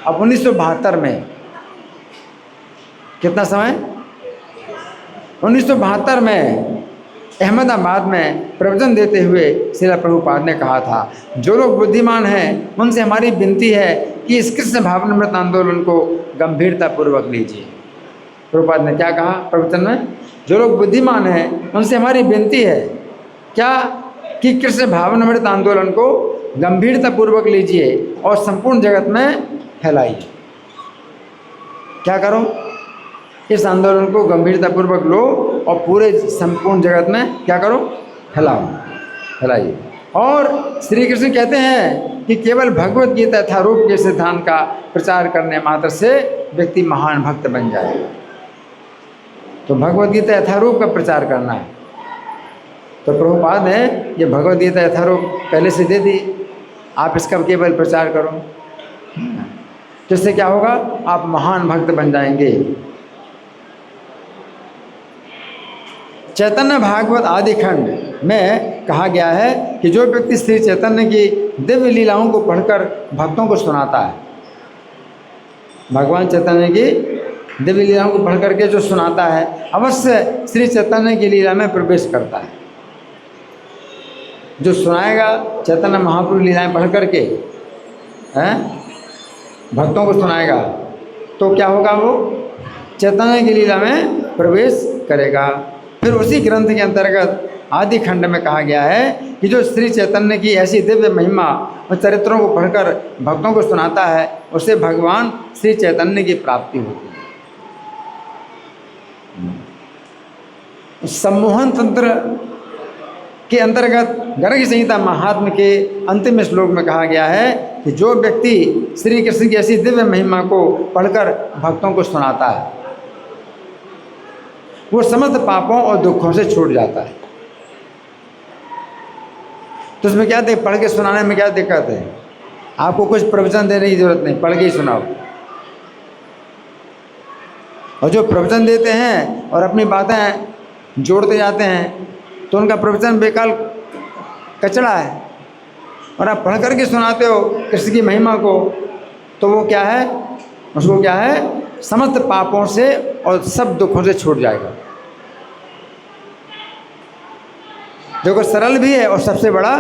अब 1972 में कितना समय? 1972 में अहमदाबाद में प्रवचन देते हुए श्रील प्रभुपाद ने कहा था जो लोग बुद्धिमान हैं उनसे हमारी विनती है कि इस कृष्ण भावनामृत आंदोलन को गंभीरतापूर्वक लीजिए। प्रभुपाद ने क्या कहा प्रवचन में? जो लोग बुद्धिमान हैं उनसे हमारी विनती है क्या कि कृष्ण भावनामृत आंदोलन को गंभीरतापूर्वक लीजिए और संपूर्ण जगत में फैलाइए। क्या करो? इस आंदोलन को गंभीरतापूर्वक लो और पूरे संपूर्ण जगत में क्या करो? फैलाइए। और श्री कृष्ण कहते हैं कि केवल भगवत गीता यथारूप के सिद्धांत का प्रचार करने मात्र से व्यक्ति महान भक्त बन जाएगा। तो भगवत गीता यथारूप का प्रचार करना है। तो प्रभुपाद ने ये भगवत गीता यथारूप पहले से दे दी, आप इसका केवल प्रचार करो, तो इससे क्या होगा? आप महान भक्त बन जाएंगे। चैतन्य भागवत आदि खंड में कहा गया है कि जो व्यक्ति श्री चैतन्य की दिव्य लीलाओं को पढ़कर भक्तों को सुनाता है, भगवान चैतन्य की दिव्य लीलाओं को पढ़ करके जो सुनाता है अवश्य श्री चैतन्य की लीला में प्रवेश करता है। जो सुनाएगा चैतन्य महाप्रभु लीलाएं पढ़ करके, हैं, भक्तों को सुनाएगा, तो क्या होगा? वो चैतन्य की लीला में प्रवेश करेगा। फिर उसी ग्रंथ के अंतर्गत आदि खंड में कहा गया है कि जो श्री चैतन्य की ऐसी दिव्य महिमा और चरित्रों को पढ़कर भक्तों को सुनाता है उसे भगवान श्री चैतन्य की प्राप्ति होती है। सम्मोहन तंत्र के अंतर्गत गर्ग संहिता महात्म्य के अंतिम श्लोक में कहा गया है कि जो व्यक्ति श्री कृष्ण की ऐसी दिव्य महिमा को पढ़कर भक्तों को सुनाता है वो समस्त पापों और दुखों से छूट जाता है। तो उसमें क्या पढ़ के सुनाने में क्या दिक्कत है? आपको कुछ प्रवचन देने की जरूरत नहीं, पढ़ के ही सुनाओ। और जो प्रवचन देते हैं और अपनी बातें जोड़ते जाते हैं तो उनका प्रवचन बेकार कचड़ा है। और आप पढ़ करके सुनाते हो कृष्ण की महिमा को तो वो क्या है, उसको क्या है, समस्त पापों से और सब दुखों से छूट जाएगा। देखो सरल भी है और सबसे बड़ा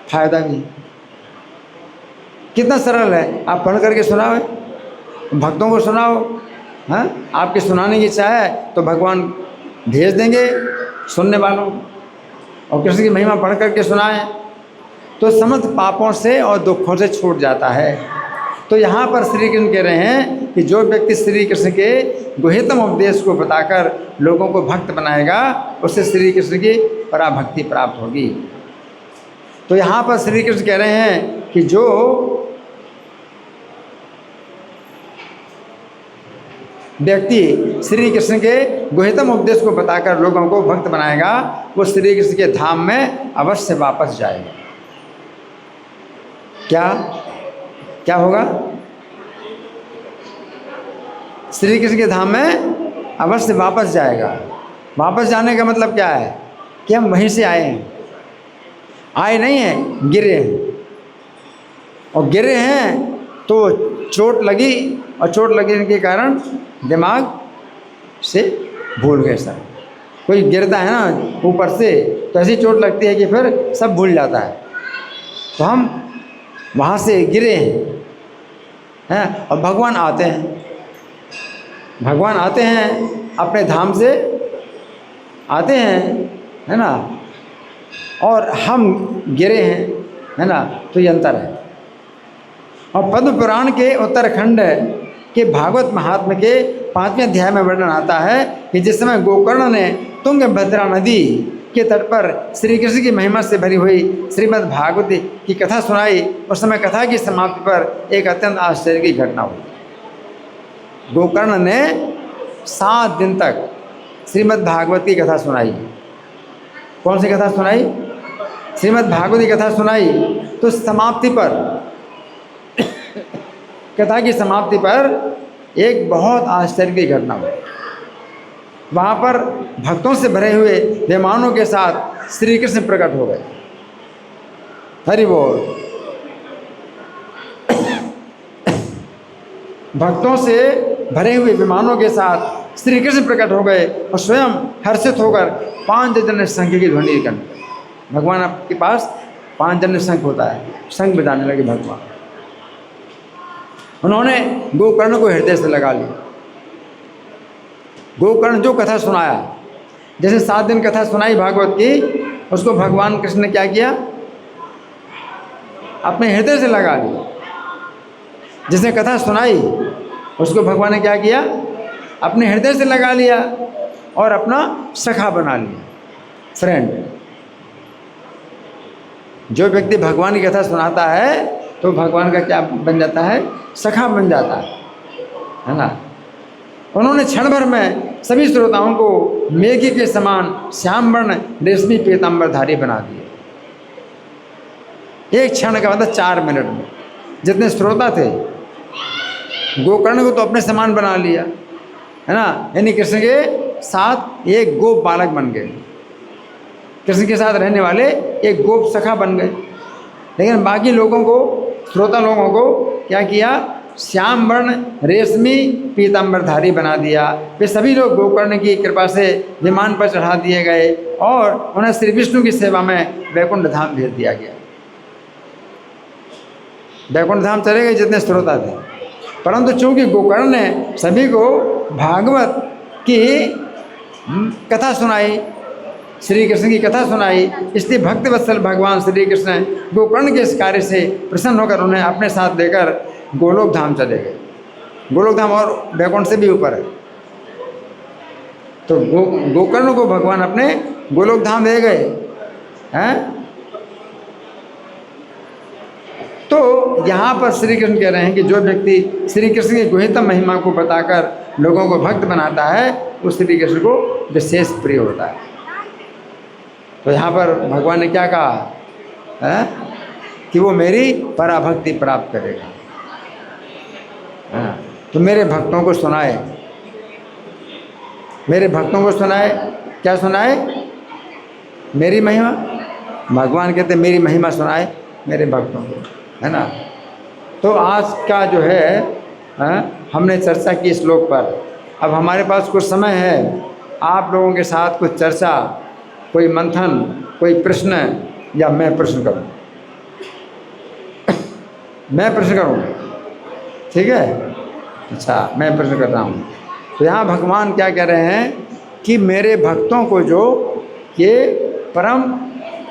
फायदा भी। कितना सरल है, आप पढ़ करके सुनाओ, भक्तों को सुनाओ। हाँ, आपके सुनाने की इच्छा है तो भगवान भेज देंगे सुनने वालों, और कृष्ण की महिमा पढ़ करके सुनाएं तो समस्त पापों से और दुखों से छूट जाता है। तो यहाँ पर श्री कृष्ण कह रहे हैं कि जो व्यक्ति श्री कृष्ण के गुह्यतम उपदेश को बताकर लोगों को भक्त बनाएगा उससे श्री कृष्ण की पराभक्ति प्राप्त होगी। तो यहाँ पर श्री कृष्ण कह रहे हैं कि जो व्यक्ति श्री कृष्ण के गुह्यतम उपदेश को बताकर लोगों को भक्त बनाएगा वो श्री कृष्ण के धाम में अवश्य वापस जाएगा। क्या क्या होगा? श्री कृष्ण के धाम में अवश्य वापस जाएगा। वापस जाने का मतलब क्या है कि हम वहीं से आए हैं, आए नहीं हैं, गिरे हैं। और गिरे हैं तो चोट लगी और चोट लगने के कारण दिमाग से भूल गए सब। कोई गिरता है ना ऊपर से तो ऐसी चोट लगती है कि फिर सब भूल जाता है। तो हम वहाँ से गिरे हैं और भगवान आते हैं, भगवान आते हैं अपने धाम से आते हैं, है ना, और हम गिरे हैं, है ना। तो ये अंतर है। और पद्म पुराण के उत्तरखंड के भागवत महात्म्य के 5वें अध्याय में वर्णन आता है कि जिस समय गोकर्ण ने तुंगभद्रा नदी के तट पर श्री कृष्ण की महिमा से भरी हुई श्रीमद् भागवत की कथा सुनाई, उस समय कथा की समाप्ति पर एक अत्यंत आश्चर्य की घटना हुई। गोकर्ण ने 7 दिन तक श्रीमद् भागवत की कथा सुनाई। कौन सी कथा सुनाई? श्रीमद् भागवत की कथा सुनाई। तो समाप्ति पर, कथा की समाप्ति पर एक बहुत आश्चर्य की घटना हुई। वहाँ पर भक्तों से भरे हुए विमानों के साथ श्री कृष्ण प्रकट हो गए। हरि बोल। भक्तों से भरे हुए विमानों के साथ श्री कृष्ण प्रकट हो गए और स्वयं हर्षित होकर 5 जन्य शंख की ध्वनि करने लगे। भगवान आपके पास 5 जन्य शंख होता है, शंख बजाने लगे भगवान। उन्होंने गोकर्ण को हृदय से लगा लिया। गोकर्ण जो कथा सुनाया, जैसे 7 दिन कथा सुनाई भागवत की, उसको भगवान कृष्ण ने क्या किया? अपने हृदय से लगा लिया। जिसने कथा सुनाई उसको भगवान ने क्या किया? अपने हृदय से लगा लिया और अपना सखा बना लिया, फ्रेंड। जो व्यक्ति भगवान की कथा सुनाता है तो भगवान का क्या बन जाता है? सखा बन जाता है ना। उन्होंने क्षण भर में सभी श्रोताओं को मेघी के समान श्याम वर्ण रेशमी पीताम्बरधारी बना दिए। एक क्षण का मतलब 4 मिनट में जितने श्रोता थे, गोकर्ण को तो अपने समान बना लिया, है ना। यानी कृष्ण के साथ एक गोप बालक बन गए, कृष्ण के साथ रहने वाले एक गोप सखा बन गए। लेकिन बाकी लोगों को, श्रोता लोगों को क्या किया? श्याम वर्ण रेशमी पीताम्बरधारी बना दिया। वे सभी लोग गोकर्ण की कृपा से विमान पर चढ़ा दिए गए और उन्हें श्री विष्णु की सेवा में वैकुंठ धाम भेज दिया गया। वैकुंठ धाम चले गए जितने श्रोता थे। परंतु चूंकि गोकर्ण ने सभी को भागवत की कथा सुनाई, श्री कृष्ण की कथा सुनाई, इसलिए भक्त वत्सल भगवान श्री कृष्ण गोकर्ण के इस कार्य से प्रसन्न होकर उन्हें अपने साथ लेकर गोलोक धाम चले गए। गोलोक धाम और वैकुंठ से भी ऊपर है। तो गोकर्ण को भगवान अपने गोलोक धाम ले गए हैं। तो यहाँ पर श्री कृष्ण कह रहे हैं कि जो व्यक्ति श्री कृष्ण की गुह्यतम महिमा को बताकर लोगों को भक्त बनाता है वो श्री कृष्ण को विशेष प्रिय होता है। तो यहाँ पर भगवान ने क्या कहा है कि वो मेरी पराभक्ति प्राप्त करेगा। तो मेरे भक्तों को सुनाए, मेरे भक्तों को सुनाए। क्या सुनाए? मेरी महिमा। भगवान कहते मेरी महिमा सुनाए मेरे भक्तों को, है ना। तो आज का जो है हमने चर्चा की श्लोक पर। अब हमारे पास कुछ समय है आप लोगों के साथ कुछ चर्चा, कोई मंथन, कोई प्रश्न, या मैं प्रश्न करूं? मैं प्रश्न करूं? ठीक है, अच्छा मैं प्रश्न कर रहा हूं। तो यहाँ भगवान क्या कह रहे हैं कि मेरे भक्तों को जो ये परम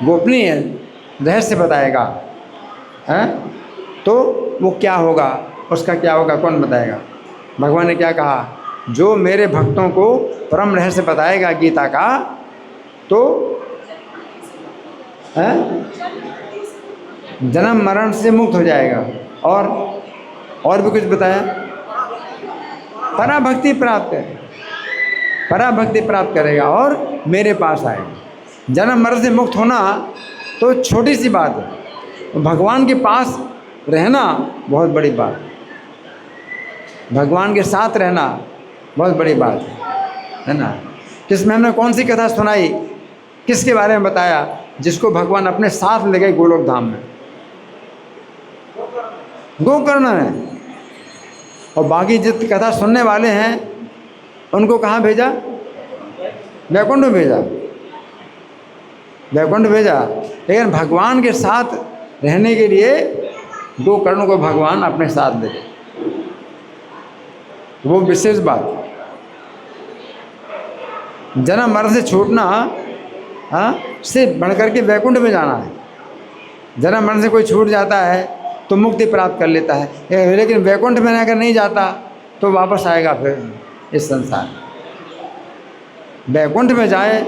गोपनीय रहस्य बताएगा है, तो वो क्या होगा, उसका क्या होगा, कौन बताएगा? भगवान ने क्या कहा? जो मेरे भक्तों को परम रहस्य बताएगा गीता का, तो है जन्म मरण से मुक्त हो जाएगा। और भी कुछ बताया? पराभक्ति प्राप्त है, पराभक्ति प्राप्त करेगा और मेरे पास आएगा। जन्म मरण से मुक्त होना तो छोटी सी बात है, भगवान के पास रहना बहुत बड़ी बात, भगवान के साथ रहना बहुत बड़ी बात है ना। किसमें हमने कौन सी कथा सुनाई, किसके बारे में बताया? जिसको भगवान अपने साथ ले गए गोलोक धाम में, गोकर्ण में। और बाकी जितनी कथा सुनने वाले हैं उनको कहाँ भेजा? वैकुंठ में भेजा, वैकुंठ भेजा। लेकिन भगवान के साथ रहने के लिए गोकर्ण को भगवान अपने साथ ले गए, वो विशेष बात। जन्म मरण से छूटना से बढ़कर के वैकुंठ में जाना है। जन्म मरण से कोई छूट जाता है तो मुक्ति प्राप्त कर लेता है, लेकिन वैकुंठ में अगर नहीं जाता तो वापस आएगा फिर इस संसार। वैकुंठ में जाए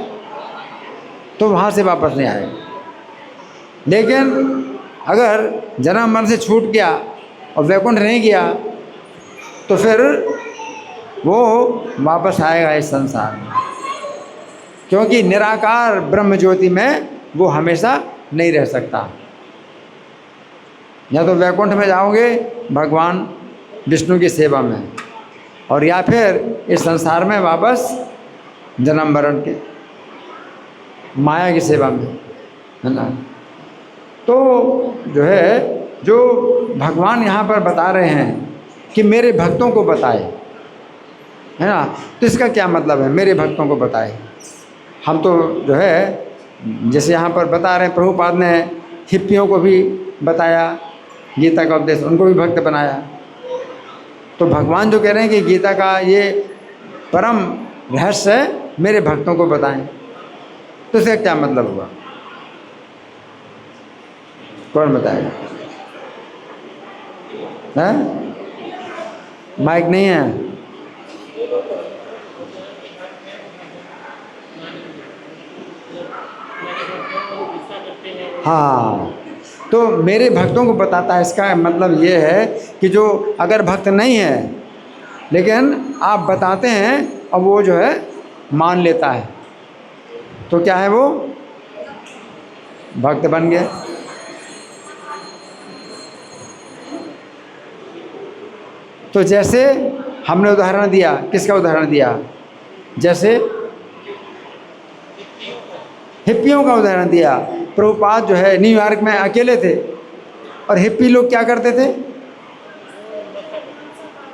तो वहाँ से वापस नहीं आएगा, लेकिन अगर जन्म मरण से छूट गया और वैकुंठ नहीं गया तो फिर वो वापस आएगा इस संसार में, क्योंकि निराकार ब्रह्म ज्योति में वो हमेशा नहीं रह सकता। या तो वैकुंठ में जाओगे भगवान विष्णु की सेवा में, और या फिर इस संसार में वापस जन्म मरण के माया की सेवा में, है ना। तो जो है, जो भगवान यहाँ पर बता रहे हैं कि मेरे भक्तों को बताए, है ना। तो इसका क्या मतलब है मेरे भक्तों को बताए? हम तो जो है जैसे यहाँ पर बता रहे हैं, प्रभुपाद ने हिप्पियों को भी बताया गीता का उपदेश, उनको भी भक्त बनाया। तो भगवान जो कह रहे हैं कि गीता का ये परम रहस्य मेरे भक्तों को बताएं, तो इसका क्या मतलब हुआ? कौन बताएगा? हैं? माइक नहीं है? हाँ, तो मेरे भक्तों को बताता है, इसका मतलब ये है कि जो अगर भक्त नहीं है लेकिन आप बताते हैं और वो जो है मान लेता है, तो क्या है, वो भक्त बन गया। तो जैसे हमने उदाहरण दिया, किसका उदाहरण दिया? जैसे हिप्पियों का उदाहरण दिया। प्रभुपाद जो है न्यूयॉर्क में अकेले थे, और हिप्पी लोग क्या करते थे?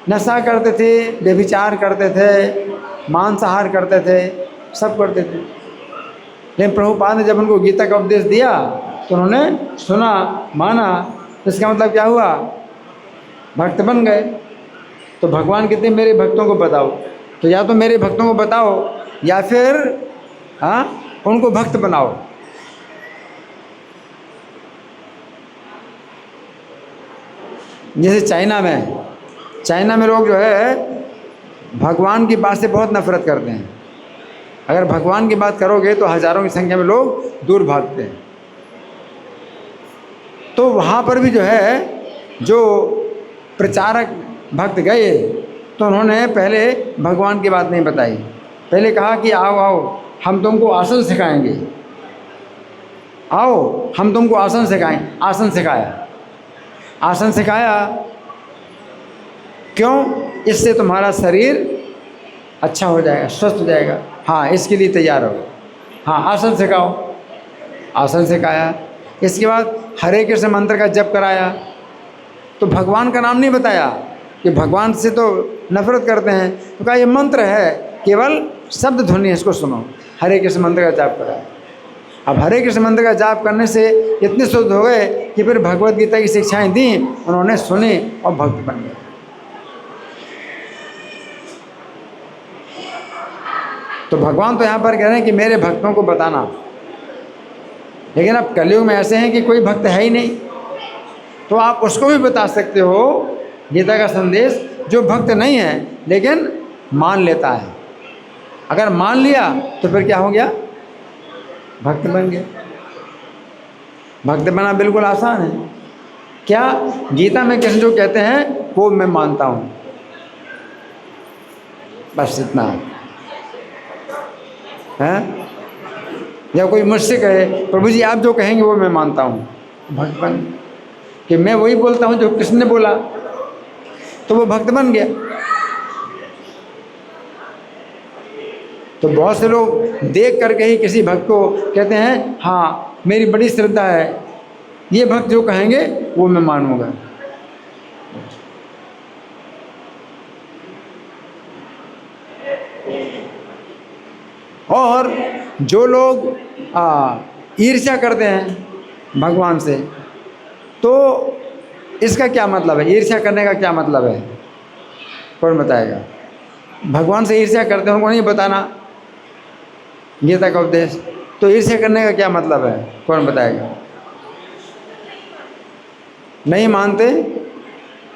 नशा करते थे, व्यभिचार करते थे, मांसाहार करते थे, सब करते थे। लेकिन प्रभुपाद ने जब उनको गीता का उपदेश दिया तो उन्होंने सुना, माना। तो इसका मतलब क्या हुआ? भक्त बन गए। तो भगवान कहते हैं मेरे भक्तों को बताओ। तो या तो मेरे भक्तों को बताओ या फिर उनको भक्त बनाओ। जैसे चाइना में लोग जो है भगवान की बात से बहुत नफरत करते हैं। अगर भगवान की बात करोगे तो हज़ारों की संख्या में लोग दूर भागते हैं। तो वहाँ पर भी जो है जो प्रचारक भक्त गए तो उन्होंने पहले भगवान की बात नहीं बताई। पहले कहा कि आओ आओ हम तुमको आसन सिखाएंगे, आओ हम तुमको आसन सिखाएं। आसन सिखाया, आसन सिखाया क्यों? इससे तुम्हारा शरीर अच्छा हो जाएगा, स्वस्थ हो जाएगा। हाँ, इसके लिए तैयार हो। हाँ, आसन सिखाओ। आसन सिखाया। इसके बाद हरे कृष्ण मंत्र का जप कराया। तो भगवान का नाम नहीं बताया कि भगवान से तो नफरत करते हैं, तो कहा ये मंत्र है, केवल शब्द ध्वनि, इसको सुनो। हरे कृष्ण मंत्र का जाप कराया। अब हरे कृष्ण मंत्र का जाप करने से इतने शुद्ध हो गए कि फिर भगवत गीता की शिक्षाएं दी, उन्होंने सुनी और भक्त बन गए। तो भगवान तो यहाँ पर कह रहे हैं कि मेरे भक्तों को बताना, लेकिन अब कलयुग में ऐसे हैं कि कोई भक्त है ही नहीं, तो आप उसको भी बता सकते हो गीता का संदेश, जो भक्त नहीं है लेकिन मान लेता है। अगर मान लिया तो फिर क्या हो गया? भक्त बन गया। भक्त बना बिल्कुल आसान है। क्या? गीता में कृष्ण जो कहते हैं वो मैं मानता हूँ, बस इतना है। या कोई मुझसे कहे प्रभु जी आप जो कहेंगे वो मैं मानता हूँ, भक्त बन, कि मैं वही बोलता हूँ जो कृष्ण ने बोला, तो वो भक्त बन गया। तो बहुत से लोग देख करके ही किसी भक्त को कहते हैं हाँ मेरी बड़ी श्रद्धा है, ये भक्त जो कहेंगे वो मैं मानूंगा। और जो लोग ईर्ष्या करते हैं भगवान से, तो इसका क्या मतलब है? ईर्ष्या करने का क्या मतलब है? कौन बताएगा? भगवान से ईर्ष्या करते हैं उनको नहीं बताना गीता का उपदेश, तो ईर्ष्या करने का क्या मतलब है? कौन बताएगा? नहीं मानते,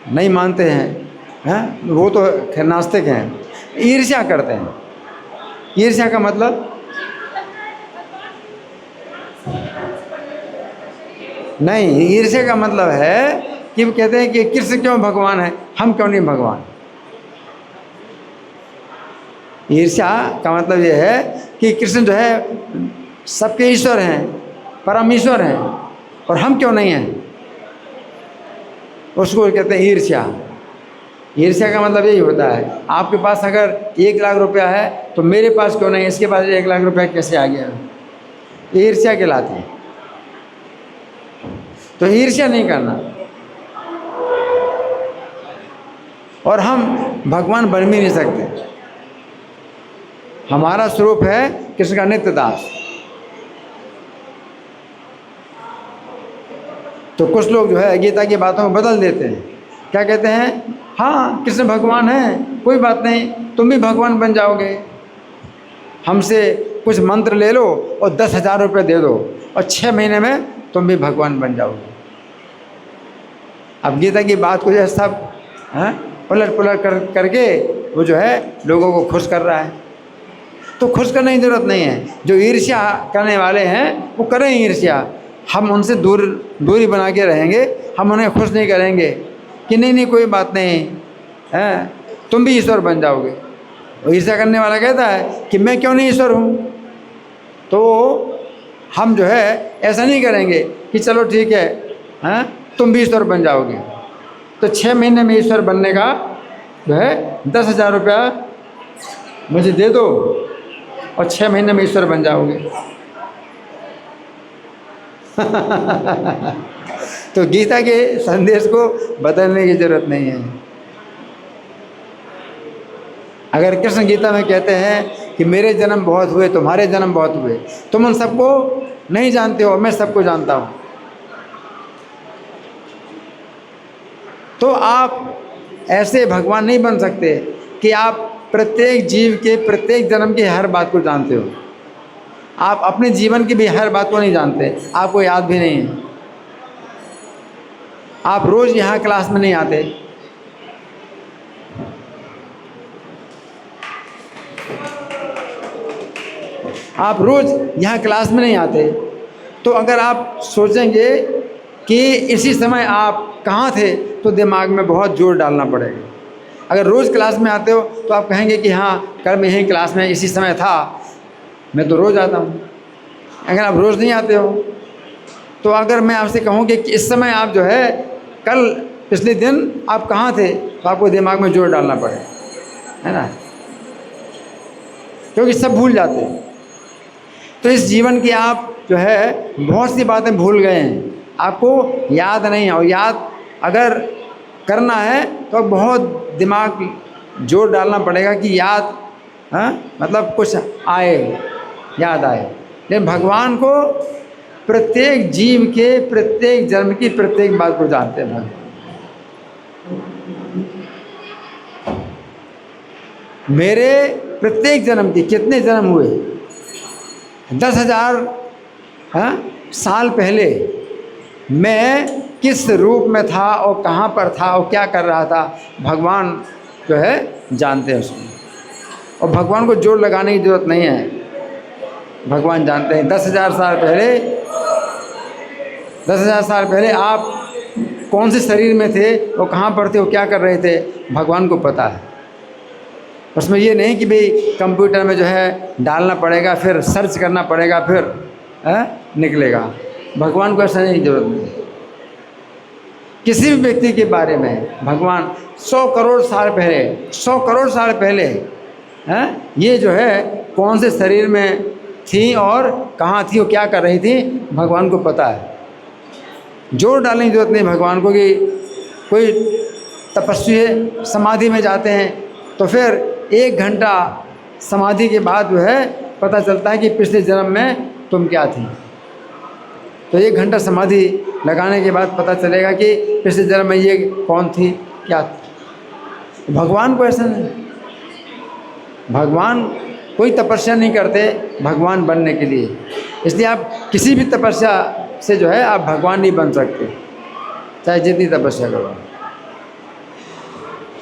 नहीं मानते हैं, वो तो खैर नास्तिक हैं। ईर्ष्या करते हैं, ईर्ष्या का मतलब नहीं, ईर्ष्या का मतलब है कि वो कहते हैं कि कृष्ण क्यों भगवान है, हम क्यों नहीं भगवान। ईर्ष्या का मतलब ये है कि कृष्ण जो है सबके ईश्वर हैं, परम ईश्वर हैं, और हम क्यों नहीं हैं, उसको कहते हैं ईर्ष्या। ईर्ष्या का मतलब यही होता है, आपके पास अगर 1 लाख रुपया है तो मेरे पास क्यों नहीं, इसके पास 1 लाख रुपया कैसे आ गया, ईर्ष्या कहलाती है। तो ईर्ष्या नहीं करना। और हम भगवान बन भी नहीं सकते। हमारा स्वरूप है कृष्ण का नित्य दास। तो कुछ लोग जो है गीता की बातों को बदल देते हैं। क्या कहते हैं? हाँ कृष्ण भगवान है, कोई बात नहीं, तुम भी भगवान बन जाओगे, हमसे कुछ मंत्र ले लो और 10,000 रुपये दे दो और 6 महीने में तुम भी भगवान बन जाओगे। अब गीता की बात को जो है सब उलट करके वो जो है लोगों को खुश कर रहा है। तो खुश करने की ज़रूरत नहीं है। जो ईर्ष्या करने वाले हैं वो करें ईर्ष्या, हम उनसे दूरी बना के रहेंगे। हम उन्हें खुश नहीं करेंगे कि नहीं कोई बात नहीं है, तुम भी ईश्वर बन जाओगे। और ईर्ष्या करने वाला कहता है कि मैं क्यों नहीं ईश्वर हूँ। तो हम जो है ऐसा नहीं करेंगे कि चलो ठीक है, तुम भी ईश्वर बन जाओगे। तो 6 महीने में ईश्वर बनने का जो है 10,000 रुपया मुझे दे दो और 6 महीने में ईश्वर बन जाओगे। तो गीता के संदेश को बदलने की जरूरत नहीं है। अगर कृष्ण गीता में कहते हैं कि मेरे जन्म बहुत हुए, तुम्हारे जन्म बहुत हुए, तुम उन सबको नहीं जानते हो, मैं सबको जानता हूँ, तो आप ऐसे भगवान नहीं बन सकते कि आप प्रत्येक जीव के प्रत्येक जन्म की हर बात को जानते हो। आप अपने जीवन की भी हर बात को नहीं जानते, आपको याद भी नहीं है। आप रोज़ यहाँ क्लास में नहीं आते, आप रोज़ यहाँ क्लास में नहीं आते। तो अगर आप सोचेंगे कि इसी समय आप कहाँ थे, तो दिमाग में बहुत जोर डालना पड़ेगा। अगर रोज़ क्लास में आते हो तो आप कहेंगे कि हाँ कल मैं यही क्लास में इसी समय था, मैं तो रोज़ आता हूँ। अगर आप रोज़ नहीं आते हो तो अगर मैं आपसे कहूँ कि इस समय आप जो है कल पिछले दिन आप कहाँ थे, तो आपको दिमाग में जोर डालना पड़ेगा, है ना, क्योंकि सब भूल जाते हैं। तो इस जीवन की आप जो है बहुत सी बातें भूल गए हैं, आपको याद नहीं है। और याद अगर करना है तो बहुत दिमाग जोर डालना पड़ेगा कि याद, हाँ मतलब कुछ आए, याद आए। लेकिन भगवान को प्रत्येक जीव के प्रत्येक जन्म की प्रत्येक बात को जानते हैं भगवान। मेरे प्रत्येक जन्म की, कितने जन्म हुए, 10,000 साल पहले मैं किस रूप में था और कहाँ पर था और क्या कर रहा था, भगवान जो है जानते हैं उसमें। और भगवान को जोर लगाने की ज़रूरत नहीं है, भगवान जानते हैं। 10,000 साल पहले, 10,000 साल पहले आप कौन से शरीर में थे और कहाँ पर थे और क्या कर रहे थे, भगवान को पता है। उसमें ये नहीं कि भाई कंप्यूटर में जो है डालना पड़ेगा, फिर सर्च करना पड़ेगा, फिर निकलेगा। भगवान को ऐसा नहीं, जरूरत नहीं। किसी भी व्यक्ति के बारे में भगवान 100 करोड़ साल पहले, 100 करोड़ साल पहले ये जो है कौन से शरीर में थी और कहाँ थी और क्या कर रही थी, भगवान को पता है। जोर डालने की जरूरत नहीं भगवान को। कि कोई तपस्वी समाधि में जाते हैं तो फिर 1 घंटा समाधि के बाद जो है पता चलता है कि पिछले जन्म में तुम क्या थी। तो 1 घंटा समाधि लगाने के बाद पता चलेगा कि पिछले जन्म में ये कौन थी, क्या थी। भगवान को ऐसा नहीं, भगवान कोई तपस्या नहीं करते भगवान बनने के लिए। इसलिए आप किसी भी तपस्या से जो है आप भगवान नहीं बन सकते, चाहे जितनी तपस्या करो।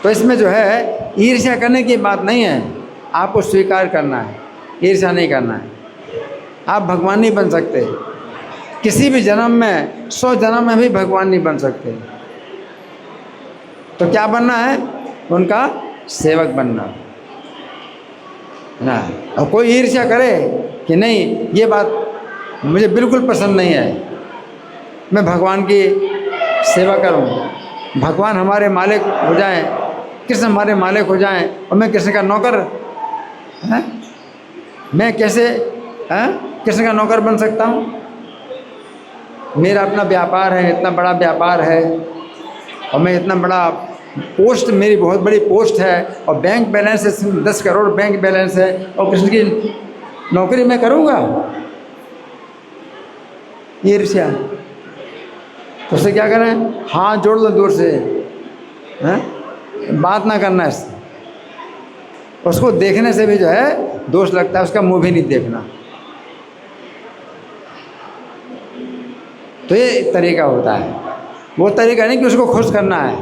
तो इसमें जो है ईर्ष्या करने की बात नहीं है, आपको स्वीकार करना है, ईर्ष्या नहीं करना है। आप भगवान नहीं बन सकते, किसी भी जन्म में, 100 जन्म में भी भगवान नहीं बन सकते। तो क्या बनना है, उनका सेवक बनना ना। और कोई ईर्ष्या करे कि नहीं ये बात मुझे बिल्कुल पसंद नहीं है, मैं भगवान की सेवा करूं, भगवान हमारे मालिक हो जाएं, कृष्ण हमारे मालिक हो जाएं और मैं कृष्ण का नौकर, मैं कैसे कृष्ण का नौकर बन सकता हूं। मेरा अपना व्यापार है, इतना बड़ा व्यापार है, और मैं इतना बड़ा पोस्ट, मेरी बहुत बड़ी पोस्ट है, और बैंक बैलेंस है 10 करोड़ बैंक बैलेंस है, और कृष्ण की नौकरी मैं करूँगा, ईर्ष्या। तो उससे क्या करें, हाथ जोड़ लो दूर से, बात ना करना इससे। उसको देखने से भी जो है दोष लगता है, उसका मुंह भी नहीं देखना। तो ये तरीका होता है, वो तरीका नहीं कि उसको खुश करना है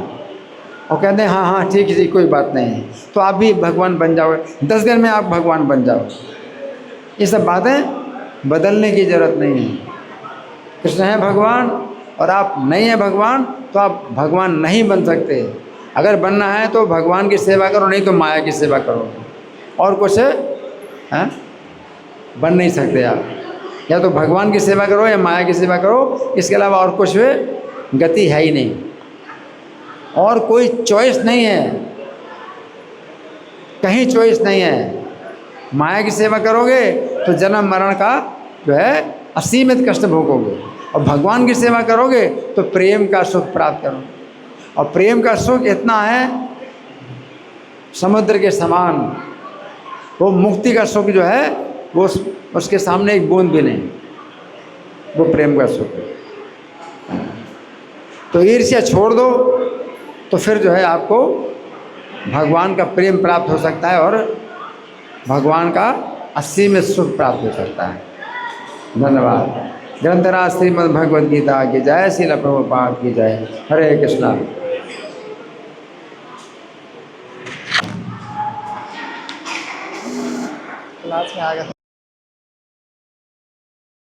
और कहते हैं हाँ हाँ ठीक है कोई बात नहीं है, तो आप भी भगवान बन जाओ, 10 दिन में आप भगवान बन जाओ। ये सब बातें बदलने की ज़रूरत नहीं है। कृष्ण है भगवान और आप नहीं है भगवान, तो आप भगवान नहीं बन सकते। अगर बनना है तो भगवान की सेवा करो, नहीं तो माया की सेवा करो, और कुछ बन नहीं सकते आप। या तो भगवान की सेवा करो या माया की सेवा करो, इसके अलावा और कुछ गति है ही नहीं, और कोई चॉइस नहीं है, कहीं चॉइस नहीं है। माया की सेवा करोगे तो जन्म मरण का जो है असीमित कष्ट भोगोगे, और भगवान की सेवा करोगे तो प्रेम का सुख प्राप्त करोगे। और प्रेम का सुख इतना है समुद्र के समान, वो मुक्ति का सुख जो है वो उसके सामने एक बूंद भी नहीं, वो प्रेम का सुख है। तो ईर्ष्या छोड़ दो, तो फिर जो है आपको भगवान का प्रेम प्राप्त हो सकता है और भगवान का असीमित सुख प्राप्त हो सकता है। धन्यवाद। ग्रंथराज श्रीमद् भगवद गीता की जय, श्रील प्रभुपाद की जय। हरे कृष्णा। क्लास में आ गया।